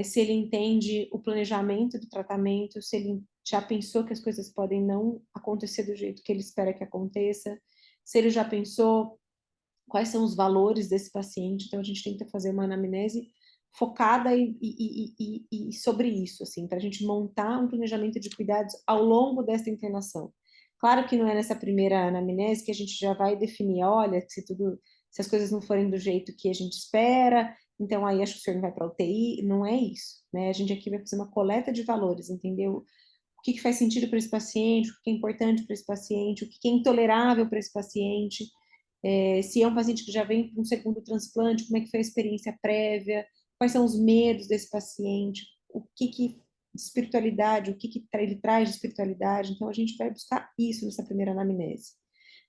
se ele entende o planejamento do tratamento, se ele já pensou que as coisas podem não acontecer do jeito que ele espera que aconteça, se ele já pensou quais são os valores desse paciente. Então, a gente tenta fazer uma anamnese focada e sobre isso, assim, para a gente montar um planejamento de cuidados ao longo dessa internação. Claro que não é nessa primeira anamnese que a gente já vai definir, olha, se as coisas não forem do jeito que a gente espera, então aí acho que o senhor não vai para a UTI, não é isso, né? A gente aqui vai fazer uma coleta de valores, entendeu? O que faz sentido para esse paciente, o que é importante para esse paciente, o que é intolerável para esse paciente, se é um paciente que já vem para um segundo transplante, como é que foi a experiência prévia, quais são os medos desse paciente, o que de espiritualidade, o que ele traz de espiritualidade. Então, a gente vai buscar isso nessa primeira anamnese,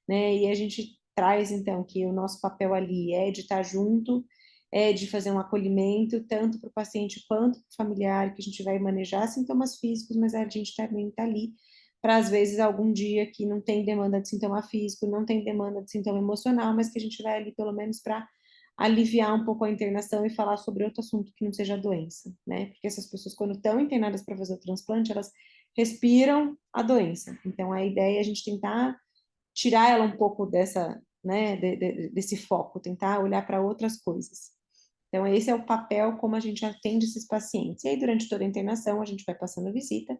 né? E a gente traz, então, que o nosso papel ali é de estar junto, é de fazer um acolhimento, tanto para o paciente quanto para o familiar, que a gente vai manejar sintomas físicos, mas a gente também está ali para, às vezes, algum dia que não tem demanda de sintoma físico, não tem demanda de sintoma emocional, mas que a gente vai ali, pelo menos, para aliviar um pouco a internação e falar sobre outro assunto que não seja a doença, né? Porque essas pessoas, quando estão internadas para fazer o transplante, elas respiram a doença. Então, a ideia é a gente tentar tirar ela um pouco dessa, né, desse foco, tentar olhar para outras coisas. Então, esse é o papel como a gente atende esses pacientes. E aí, durante toda a internação, a gente vai passando visita.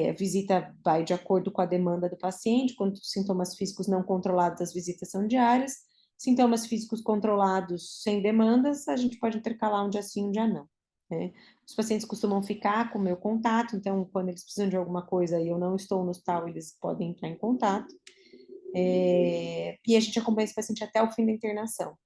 A visita vai de acordo com a demanda do paciente. Quando sintomas físicos não controlados, as visitas são diárias. Sintomas físicos controlados, sem demandas, a gente pode intercalar um dia sim, um dia não. Né? Os pacientes costumam ficar com o meu contato, então, quando eles precisam de alguma coisa e eu não estou no hospital, eles podem entrar em contato. E a gente acompanha esse paciente até o fim da internação.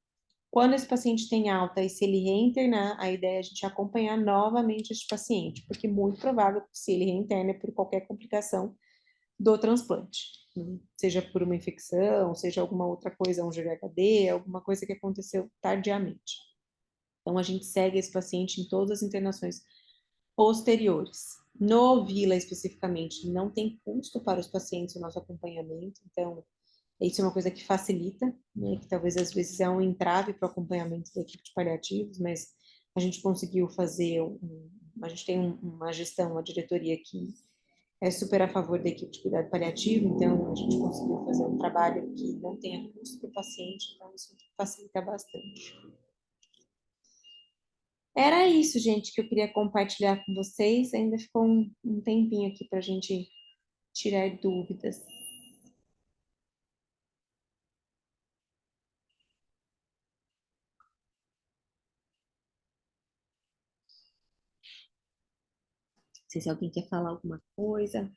Quando esse paciente tem alta e se ele reinternar, a ideia é a gente acompanhar novamente este paciente, porque é muito provável que se ele reinterna é por qualquer complicação do transplante, né? Seja por uma infecção, seja alguma outra coisa, um GVHD, alguma coisa que aconteceu tardiamente. Então, a gente segue esse paciente em todas as internações posteriores. No Vila, especificamente, não tem custo para os pacientes o nosso acompanhamento, então, isso é uma coisa que facilita, né, que talvez às vezes é um entrave para o acompanhamento da equipe de paliativos, mas a gente conseguiu fazer, a gente tem uma gestão, uma diretoria que é super a favor da equipe de cuidado paliativo, então a gente conseguiu fazer um trabalho que não tenha custo para o paciente, então isso facilita bastante. Era isso, gente, que eu queria compartilhar com vocês. Ainda ficou um tempinho aqui para a gente tirar dúvidas. Não sei se alguém quer falar alguma coisa. Não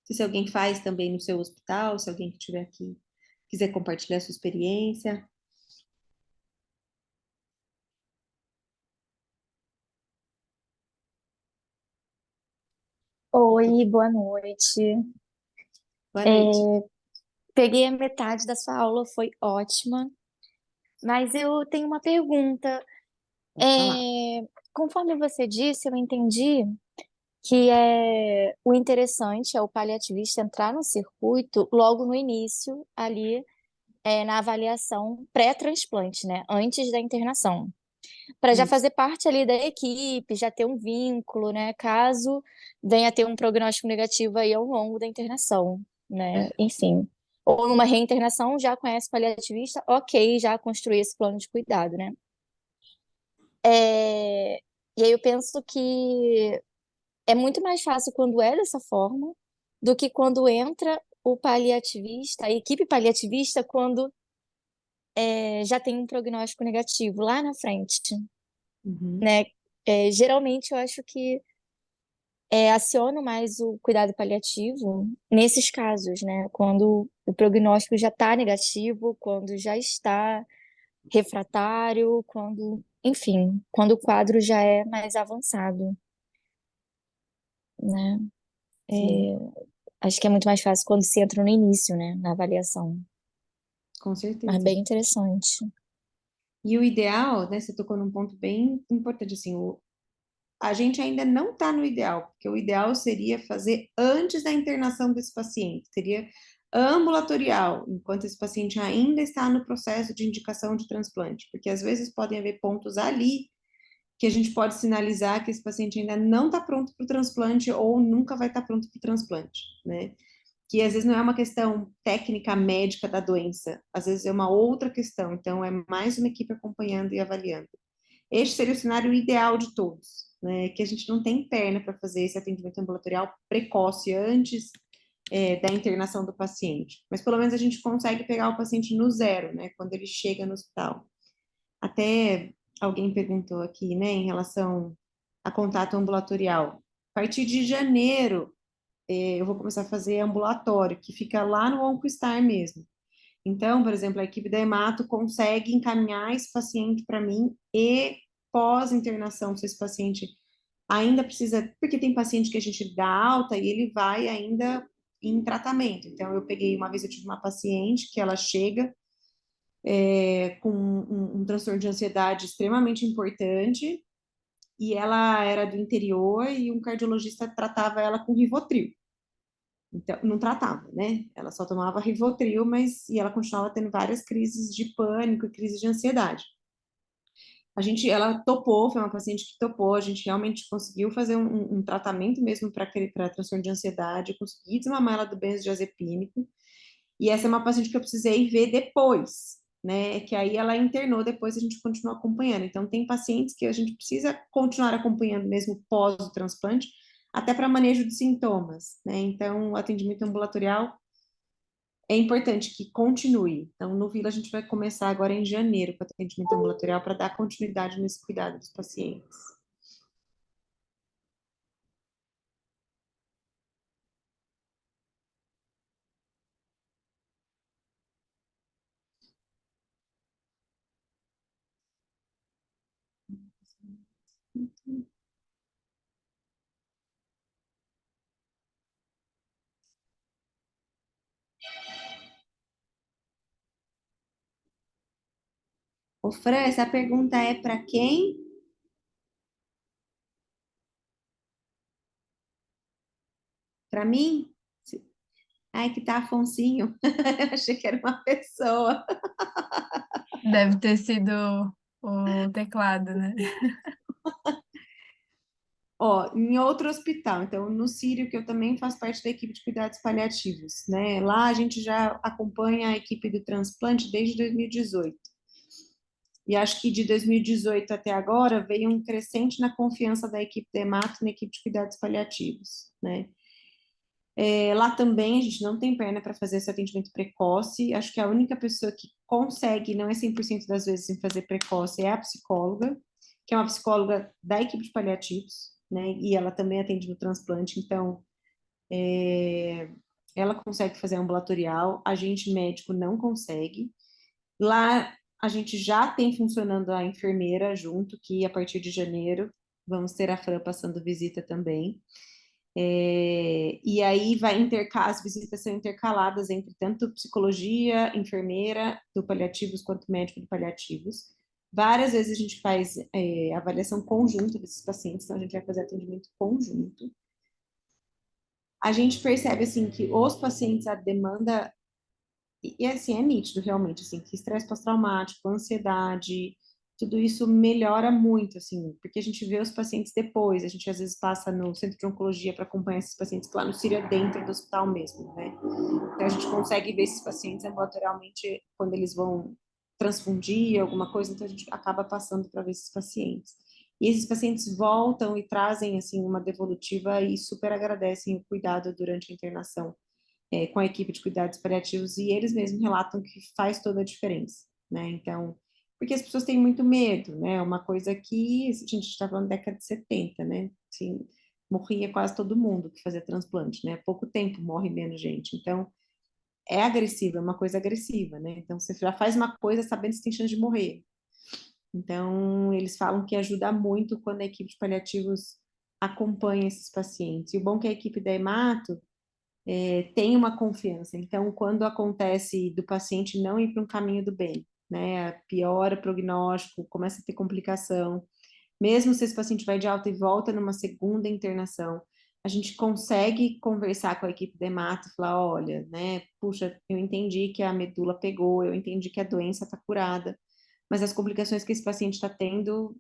sei se alguém faz também no seu hospital, se alguém que estiver aqui quiser compartilhar a sua experiência. Oi, boa noite. Boa noite. É, peguei a metade da sua aula, foi ótima, mas eu tenho uma pergunta. Pode falar. Conforme você disse, eu entendi que o interessante é o paliativista entrar no circuito logo no início, ali, na avaliação pré-transplante, né? Antes da internação. Para já Isso. fazer parte ali da equipe, já ter um vínculo, né? Caso venha a ter um prognóstico negativo aí ao longo da internação, né? É, Enfim. Ou numa reinternação, já conhece o paliativista, ok, já construir esse plano de cuidado, né? E aí eu penso que é muito mais fácil quando é dessa forma do que quando entra o paliativista, a equipe paliativista, quando já tem um prognóstico negativo lá na frente, uhum, né? Geralmente eu acho que aciono mais o cuidado paliativo nesses casos, né? Quando o prognóstico já está negativo, quando já está refratário, enfim, quando o quadro já é mais avançado, né? sim, Acho que é muito mais fácil quando se entra no início, né? Na avaliação. com Mas certeza. bem interessante. E o ideal, né, você tocou num ponto bem importante, assim, a gente ainda não está no ideal, porque o ideal seria fazer antes da internação desse paciente, seria ambulatorial, enquanto esse paciente ainda está no processo de indicação de transplante, porque às vezes podem haver pontos ali que a gente pode sinalizar que esse paciente ainda não está pronto para o transplante ou nunca vai estar pronto para o transplante, né? Que às vezes não é uma questão técnica médica da doença, às vezes é uma outra questão, então é mais uma equipe acompanhando e avaliando. Este seria o cenário ideal de todos, né? Que a gente não tem perna para fazer esse atendimento ambulatorial precoce antes da internação do paciente, mas pelo menos a gente consegue pegar o paciente no zero, né? Quando ele chega no hospital. Até alguém perguntou aqui, né, em relação a contato ambulatorial. A partir de janeiro, eu vou começar a fazer ambulatório, que fica lá no OncoStar mesmo. Então, por exemplo, a equipe da Hemato consegue encaminhar esse paciente para mim e pós-internação, se esse paciente ainda precisa, porque tem paciente que a gente dá alta e ele vai ainda em tratamento. Então, uma vez eu tive uma paciente que ela chega com um transtorno de ansiedade extremamente importante, e ela era do interior e um cardiologista tratava ela com Rivotril. Então, não tratava, né? Ela só tomava Rivotril, e ela continuava tendo várias crises de pânico e crises de ansiedade. Ela topou, foi uma paciente que topou, a gente realmente conseguiu fazer um tratamento mesmo para transtorno de ansiedade, consegui desmamar ela do benzodiazepínico, e essa é uma paciente que eu precisei ver depois, né? Que aí ela internou, depois a gente continua acompanhando. Então, tem pacientes que a gente precisa continuar acompanhando mesmo pós o transplante, até para manejo de sintomas, né? Então, o atendimento ambulatorial é importante que continue. Então, no Vila, a gente vai começar agora em janeiro com atendimento ambulatorial para dar continuidade nesse cuidado dos pacientes. Ô, Fran, essa pergunta é para quem? Para mim? Ai, que tá Afonsinho. Eu achei que era uma pessoa. Deve ter sido o teclado, né? Ó, em outro hospital, então no Sírio, que eu também faço parte da equipe de cuidados paliativos, né? Lá a gente já acompanha a equipe do transplante desde 2018. E acho que de 2018 até agora veio um crescente na confiança da equipe da Hemato na equipe de cuidados paliativos, né? Lá também a gente não tem perna para fazer esse atendimento precoce. Acho que a única pessoa que consegue, não é 100% das vezes, em fazer precoce é a psicóloga, que é uma psicóloga da equipe de paliativos, né? E ela também atende no transplante, então ela consegue fazer ambulatorial, a gente médico não consegue. Lá a gente já tem funcionando a enfermeira junto, que a partir de janeiro vamos ter a Fran passando visita também. E aí as visitas são intercaladas entre tanto psicologia, enfermeira do paliativos quanto médico de paliativos. Várias vezes a gente faz avaliação conjunta desses pacientes, então a gente vai fazer atendimento conjunto. A gente percebe assim que os pacientes, a demanda assim, é nítido realmente, assim, que estresse pós-traumático, ansiedade, tudo isso melhora muito, assim, porque a gente vê os pacientes depois, a gente às vezes passa no centro de oncologia para acompanhar esses pacientes que lá no Síria dentro do hospital mesmo, né? Então a gente consegue ver esses pacientes ambulatorialmente quando eles vão transfundir alguma coisa, então a gente acaba passando para ver esses pacientes. E esses pacientes voltam e trazem, assim, uma devolutiva e super agradecem o cuidado durante a internação com a equipe de cuidados paliativos, e eles mesmos relatam que faz toda a diferença, né? Então, porque as pessoas têm muito medo, né? Uma coisa que a gente está falando da década de 70, né? Assim, morria quase todo mundo que fazia transplante, né? Pouco tempo morre menos gente. Então, é agressiva, é uma coisa agressiva, né? Então, você já faz uma coisa sabendo que você tem chance de morrer. Então, eles falam que ajuda muito quando a equipe de paliativos acompanha esses pacientes. E o bom é que a equipe da Hemato tem uma confiança. Então, quando acontece do paciente não ir para um caminho do bem, né, piora o prognóstico, começa a ter complicação, mesmo se esse paciente vai de alta e volta numa segunda internação, a gente consegue conversar com a equipe de hemato e falar, olha, né, puxa, eu entendi que a medula pegou, eu entendi que a doença está curada, mas as complicações que esse paciente está tendo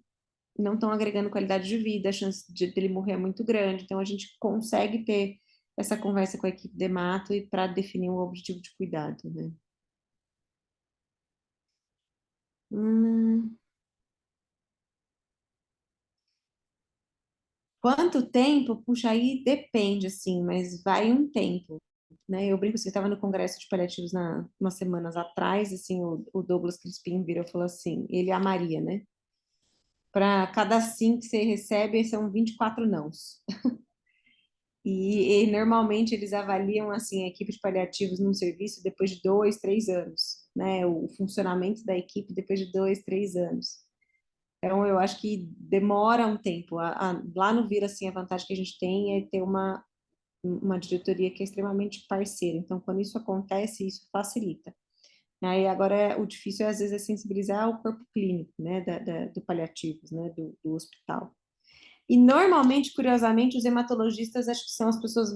não estão agregando qualidade de vida, a chance de ele morrer é muito grande. Então, a gente consegue ter essa conversa com a equipe de mato e para definir um objetivo de cuidado, né? Hum, quanto tempo? Puxa, aí depende, assim, mas vai um tempo, né? Eu brinco, assim, eu estava no congresso de paliativos umas semanas atrás, assim, o Douglas Crispim virou e falou assim, ele e a Maria, né? Para cada sim que você recebe, são 24 nãos. E normalmente eles avaliam assim a equipe de paliativos num serviço depois de 2, 3 anos, né? O funcionamento da equipe depois de 2, 3 anos. Então, eu acho que demora um tempo. Lá no Vira, assim, a vantagem que a gente tem é ter uma diretoria que é extremamente parceira. Então, quando isso acontece, isso facilita. Aí, agora, o difícil, às vezes, é sensibilizar o corpo clínico, né, do paliativos, né, do hospital. E, normalmente, curiosamente, os hematologistas acho que são as pessoas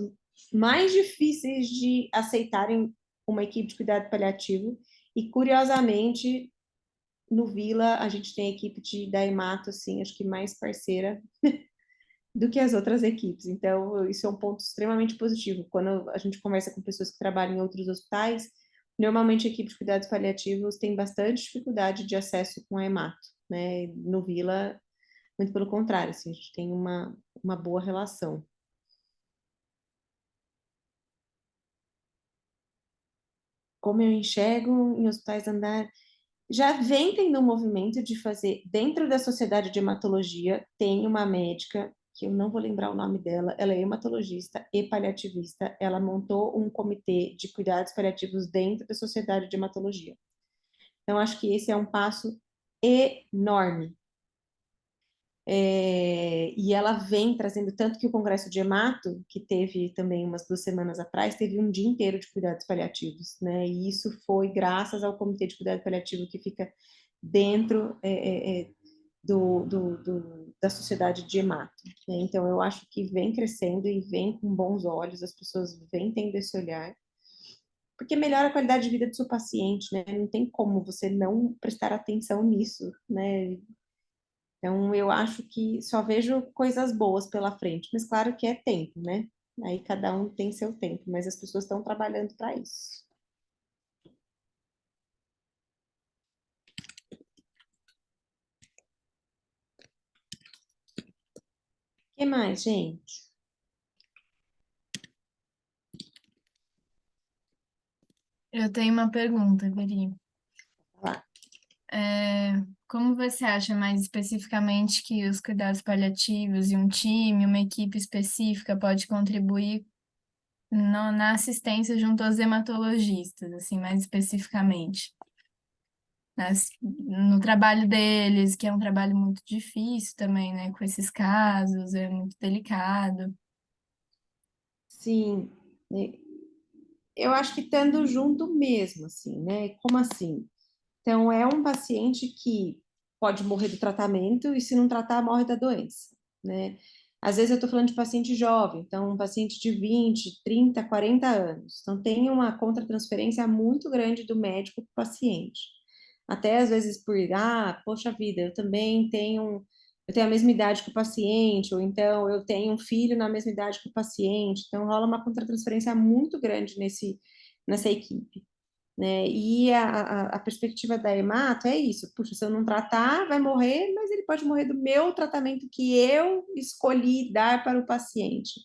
mais difíceis de aceitarem uma equipe de cuidado paliativo. E, curiosamente, no Vila, a gente tem a equipe da hemato, assim, acho que mais parceira do que as outras equipes. Então, isso é um ponto extremamente positivo. Quando a gente conversa com pessoas que trabalham em outros hospitais, normalmente a equipe de cuidados paliativos tem bastante dificuldade de acesso com a hemato, né? No Vila, muito pelo contrário, assim, a gente tem uma boa relação. Como eu enxergo em hospitais andar, já vem tendo um movimento de fazer, dentro da Sociedade de Hematologia, tem uma médica, que eu não vou lembrar o nome dela, ela é hematologista e paliativista, ela montou um comitê de cuidados paliativos dentro da Sociedade de Hematologia. Então, acho que esse é um passo enorme. E ela vem trazendo, tanto que o Congresso de Hemato, que teve também umas 2 semanas atrás, teve um dia inteiro de cuidados paliativos, né? E isso foi graças ao Comitê de Cuidado Paliativo que fica dentro da sociedade de hemato, né? Então, eu acho que vem crescendo e vem com bons olhos, as pessoas vêm tendo esse olhar, porque melhora a qualidade de vida do seu paciente, né? Não tem como você não prestar atenção nisso, né? Então, eu acho que só vejo coisas boas pela frente, mas claro que é tempo, né? Aí cada um tem seu tempo, mas as pessoas estão trabalhando para isso. O que mais, gente? Eu tenho uma pergunta, Veri. Lá. Como você acha mais especificamente que os cuidados paliativos e um time, uma equipe específica pode contribuir na assistência junto aos hematologistas, assim, mais especificamente? No trabalho deles, que é um trabalho muito difícil também, né? Com esses casos, é muito delicado. Sim, né? Eu acho que estando junto mesmo, assim, né? Como assim? Então, é um paciente que pode morrer do tratamento e, se não tratar, morre da doença, né? Às vezes eu estou falando de paciente jovem, então um paciente de 20, 30, 40 anos. Então, tem uma contratransferência muito grande do médico para o paciente. Até às vezes por, poxa vida, eu tenho a mesma idade que o paciente, ou então eu tenho um filho na mesma idade que o paciente. Então, rola uma contratransferência muito grande nessa equipe, né? E a perspectiva da hemato é isso: puxa, se eu não tratar, vai morrer, mas ele pode morrer do meu tratamento que eu escolhi dar para o paciente.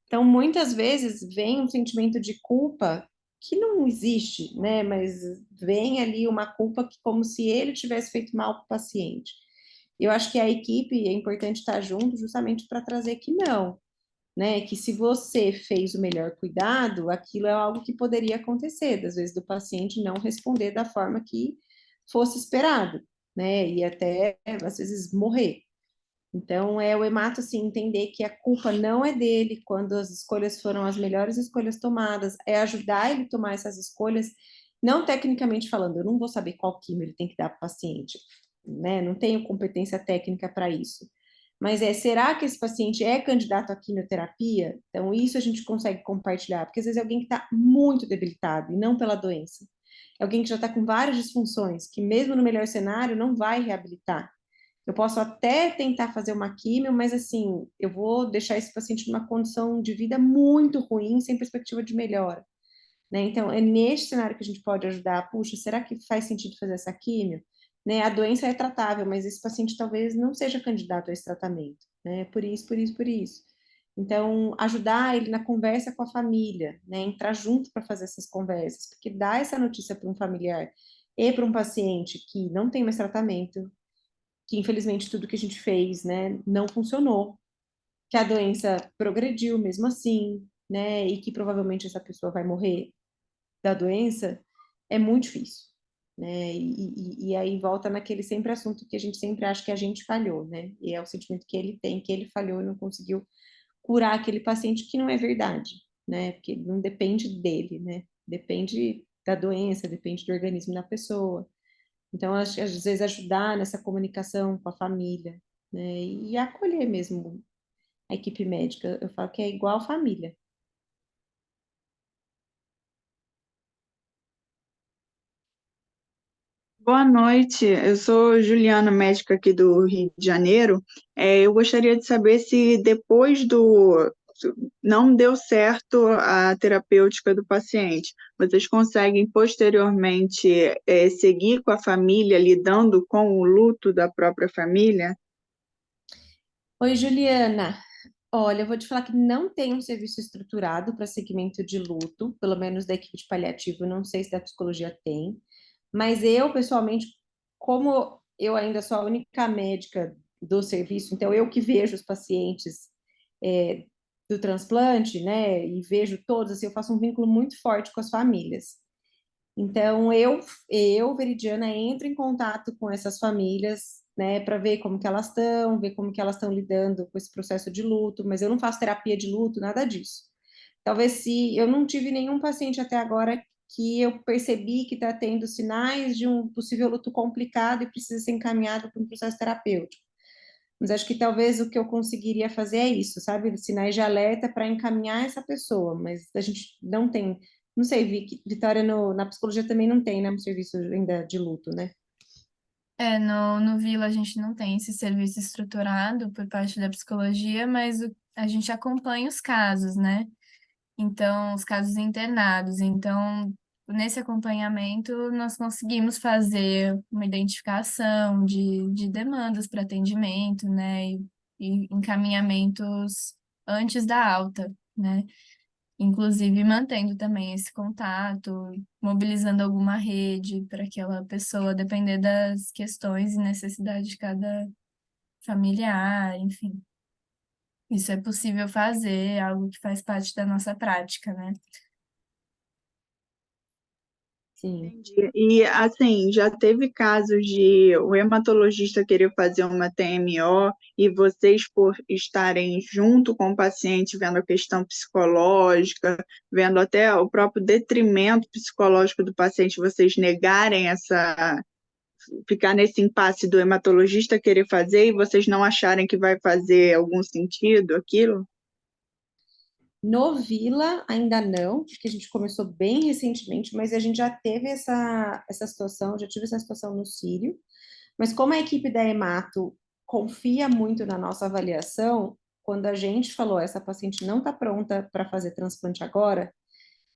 Então, muitas vezes vem um sentimento de culpa que não existe, né? Mas vem ali uma culpa que, como se ele tivesse feito mal para o paciente. Eu acho que a equipe é importante estar junto justamente para trazer que não, né? Que se você fez o melhor cuidado, aquilo é algo que poderia acontecer, às vezes do paciente não responder da forma que fosse esperado, né? E até às vezes morrer. Então, é o hemato, assim, entender que a culpa não é dele quando as escolhas foram as melhores escolhas tomadas, é ajudar ele a tomar essas escolhas, não tecnicamente falando, eu não vou saber qual químio ele tem que dar para o paciente, né? Não tenho competência técnica para isso. Mas será que esse paciente é candidato à quimioterapia? Então, isso a gente consegue compartilhar, porque às vezes é alguém que está muito debilitado, e não pela doença. É alguém que já está com várias disfunções, que mesmo no melhor cenário não vai reabilitar. Eu posso até tentar fazer uma químio, mas assim, eu vou deixar esse paciente numa condição de vida muito ruim, sem perspectiva de melhora, né? Então, é neste cenário que a gente pode ajudar. Puxa, será que faz sentido fazer essa químio? Né? A doença é tratável, mas esse paciente talvez não seja candidato a esse tratamento, né? Por isso, por isso, por isso. Então, ajudar ele na conversa com a família, né? Entrar junto para fazer essas conversas, porque dar essa notícia para um familiar e para um paciente que não tem mais tratamento, que infelizmente tudo que a gente fez, né, não funcionou, que a doença progrediu mesmo assim, né, e que provavelmente essa pessoa vai morrer da doença, é muito difícil. né? E aí volta naquele sempre assunto que a gente sempre acha que a gente falhou, né? E é o sentimento que ele tem, que ele falhou e não conseguiu curar aquele paciente, que não é verdade, né? Porque não depende dele, né? Depende da doença, depende do organismo da pessoa. Então, acho que às vezes ajudar nessa comunicação com a família, né? E acolher mesmo a equipe médica. Eu falo que é igual família. Boa noite, eu sou Juliana, médica aqui do Rio de Janeiro. Eu gostaria de saber se depois do não deu certo a terapêutica do paciente, vocês conseguem posteriormente seguir com a família, lidando com o luto da própria família? Oi, Juliana. Olha, eu vou te falar que não tem um serviço estruturado para segmento de luto, pelo menos da equipe de paliativo, não sei se da psicologia tem, mas eu, pessoalmente, como eu ainda sou a única médica do serviço, então eu que vejo os pacientes é, do transplante, né, e vejo todos, assim, eu faço um vínculo muito forte com as famílias. Então, Veridiana, entro em contato com essas famílias, né, para ver como que elas estão, ver como que elas estão lidando com esse processo de luto, mas eu não faço terapia de luto, nada disso. Talvez se eu não tive nenhum paciente até agora que eu percebi que está tendo sinais de um possível luto complicado e precisa ser encaminhado para um processo terapêutico. Mas acho que talvez o que eu conseguiria fazer é isso, sabe? Sinais de alerta para encaminhar essa pessoa, mas a gente não tem, não sei, Vitória, na psicologia também não tem, né? Um serviço ainda de luto, né? No Vila a gente não tem esse serviço estruturado por parte da psicologia, mas a gente acompanha os casos, né? Então, os casos internados. Então, nesse acompanhamento, nós conseguimos fazer uma identificação de demandas para atendimento, né? E encaminhamentos antes da alta, né? Inclusive mantendo também esse contato, mobilizando alguma rede para aquela pessoa, depender das questões e necessidades de cada familiar, enfim. Isso é possível fazer, é algo que faz parte da nossa prática, né? Sim. Entendi. E assim, já teve casos de o hematologista querer fazer uma TMO e vocês, por estarem junto com o paciente, vendo a questão psicológica, vendo até o próprio detrimento psicológico do paciente, vocês negarem ficar nesse impasse do hematologista querer fazer e vocês não acharem que vai fazer algum sentido aquilo? No Vila, ainda não, porque a gente começou bem recentemente, mas a gente já teve essa situação, já tive essa situação no Sírio. Mas como a equipe da Hemato confia muito na nossa avaliação, quando a gente falou, essa paciente não está pronta para fazer transplante agora,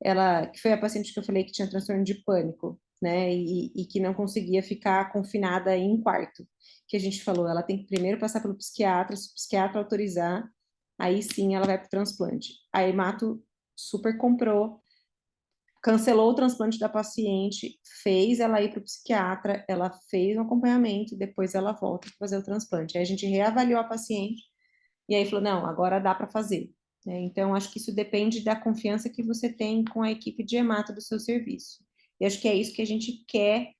ela, que foi a paciente que eu falei que tinha transtorno de pânico, né, e que não conseguia ficar confinada em um quarto, que a gente falou, ela tem que primeiro passar pelo psiquiatra, se o psiquiatra autorizar, aí sim ela vai para o transplante. A Hemato super comprou, cancelou o transplante da paciente, fez ela ir para o psiquiatra, ela fez um acompanhamento, depois ela volta para fazer o transplante. Aí a gente reavaliou a paciente e aí falou, não, agora dá para fazer. Então, acho que isso depende da confiança que você tem com a equipe de hemato do seu serviço. E acho que é isso que a gente quer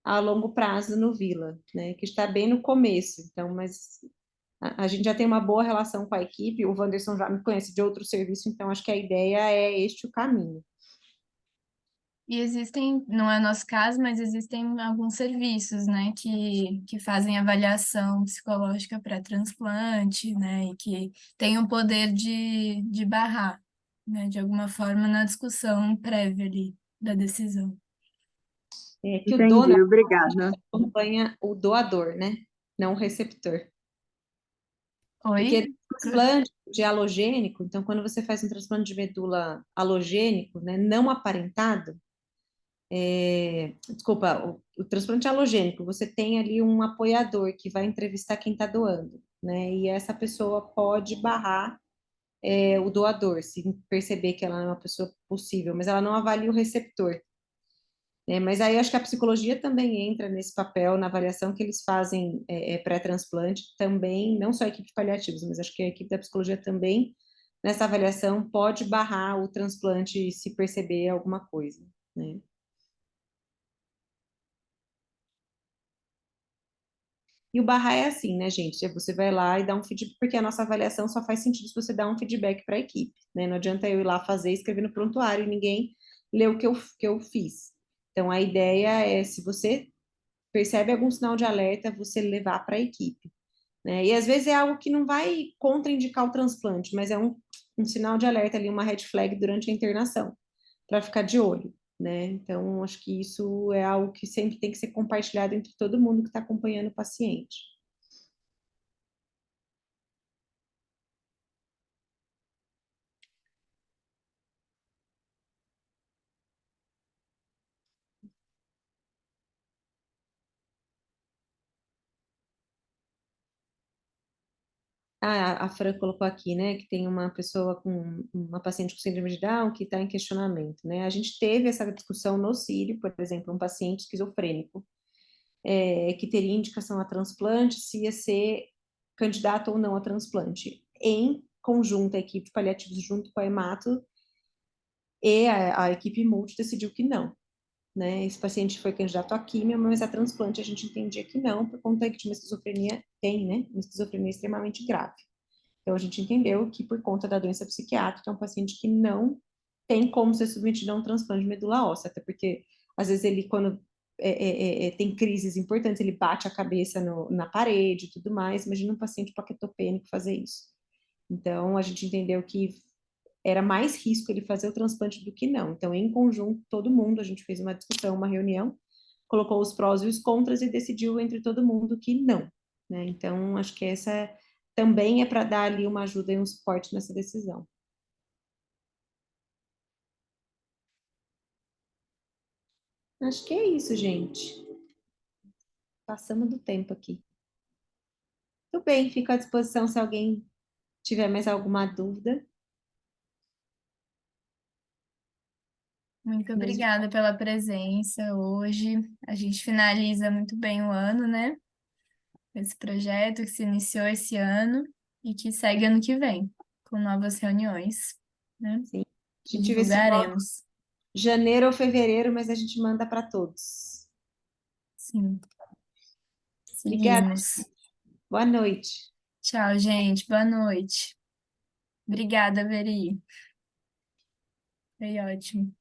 a longo prazo no Vila, né? Que está bem no começo. Então, mas a gente já tem uma boa relação com a equipe, o Wanderson já me conhece de outro serviço, então acho que a ideia é este o caminho. E existem, não é o nosso caso, mas existem alguns serviços, né, que fazem avaliação psicológica para transplante, né, e que têm o poder de barrar, né, de alguma forma na discussão prévia ali da decisão. É que o dono Entendi, obrigada. acompanha o doador, né? Não o receptor. Oi? Porque transplante de halogênico, então quando você faz um transplante de medula halogênico, né, não aparentado, desculpa, o transplante halogênico, você tem ali um apoiador que vai entrevistar quem está doando, né? E essa pessoa pode barrar o doador, se perceber que ela é uma pessoa possível, mas ela não avalia o receptor. Mas aí eu acho que a psicologia também entra nesse papel na avaliação que eles fazem pré-transplante, também, não só a equipe de paliativos, mas acho que a equipe da psicologia também, nessa avaliação, pode barrar o transplante se perceber alguma coisa, né? E o barrar é assim, né, gente? Você vai lá e dá um feedback, porque a nossa avaliação só faz sentido se você dá um feedback para a equipe, né? Não adianta eu ir lá fazer, escrever no prontuário e ninguém lê o que eu fiz. Então, a ideia é, se você percebe algum sinal de alerta, você levar para a equipe, né? E às vezes é algo que não vai contraindicar o transplante, mas é um sinal de alerta ali, uma red flag durante a internação, para ficar de olho, né? Então, acho que isso é algo que sempre tem que ser compartilhado entre todo mundo que está acompanhando o paciente. Ah, a Fran colocou aqui, né, que tem uma pessoa com uma paciente com síndrome de Down que está em questionamento, né? A gente teve essa discussão no Círio, por exemplo, um paciente esquizofrênico, que teria indicação a transplante, se ia ser candidato ou não a transplante. Em conjunto, a equipe de paliativos, junto com a Hemato e a equipe multi, decidiu que não, né? Esse paciente foi candidato a químio, mas a transplante a gente entendia que não, por conta que de uma esquizofrenia tem, né? Uma esquizofrenia extremamente grave. Então, a gente entendeu que, por conta da doença psiquiátrica, é um paciente que não tem como ser submetido a um transplante de medula óssea, até porque, às vezes, ele, quando tem crises importantes, ele bate a cabeça na parede e tudo mais. Imagina um paciente paquetopênico fazer isso. Então, a gente entendeu que era mais risco ele fazer o transplante do que não. Então, em conjunto, todo mundo, a gente fez uma discussão, uma reunião, colocou os prós e os contras e decidiu entre todo mundo que não, né? Então, acho que essa também é para dar ali uma ajuda e um suporte nessa decisão. Acho que é isso, gente. Passamos do tempo aqui. Tudo bem, fico à disposição se alguém tiver mais alguma dúvida. Muito Mas obrigada pela presença hoje. A gente finaliza muito bem o ano, né? Esse projeto que se iniciou esse ano e que segue ano que vem, com novas reuniões, né? sim, a Que gente vê se volta divulgaremos. janeiro ou fevereiro, mas a gente manda para todos. Sim, Obrigada. seguimos. Boa noite. Tchau, gente. Boa noite. Obrigada, Veri. Foi ótimo.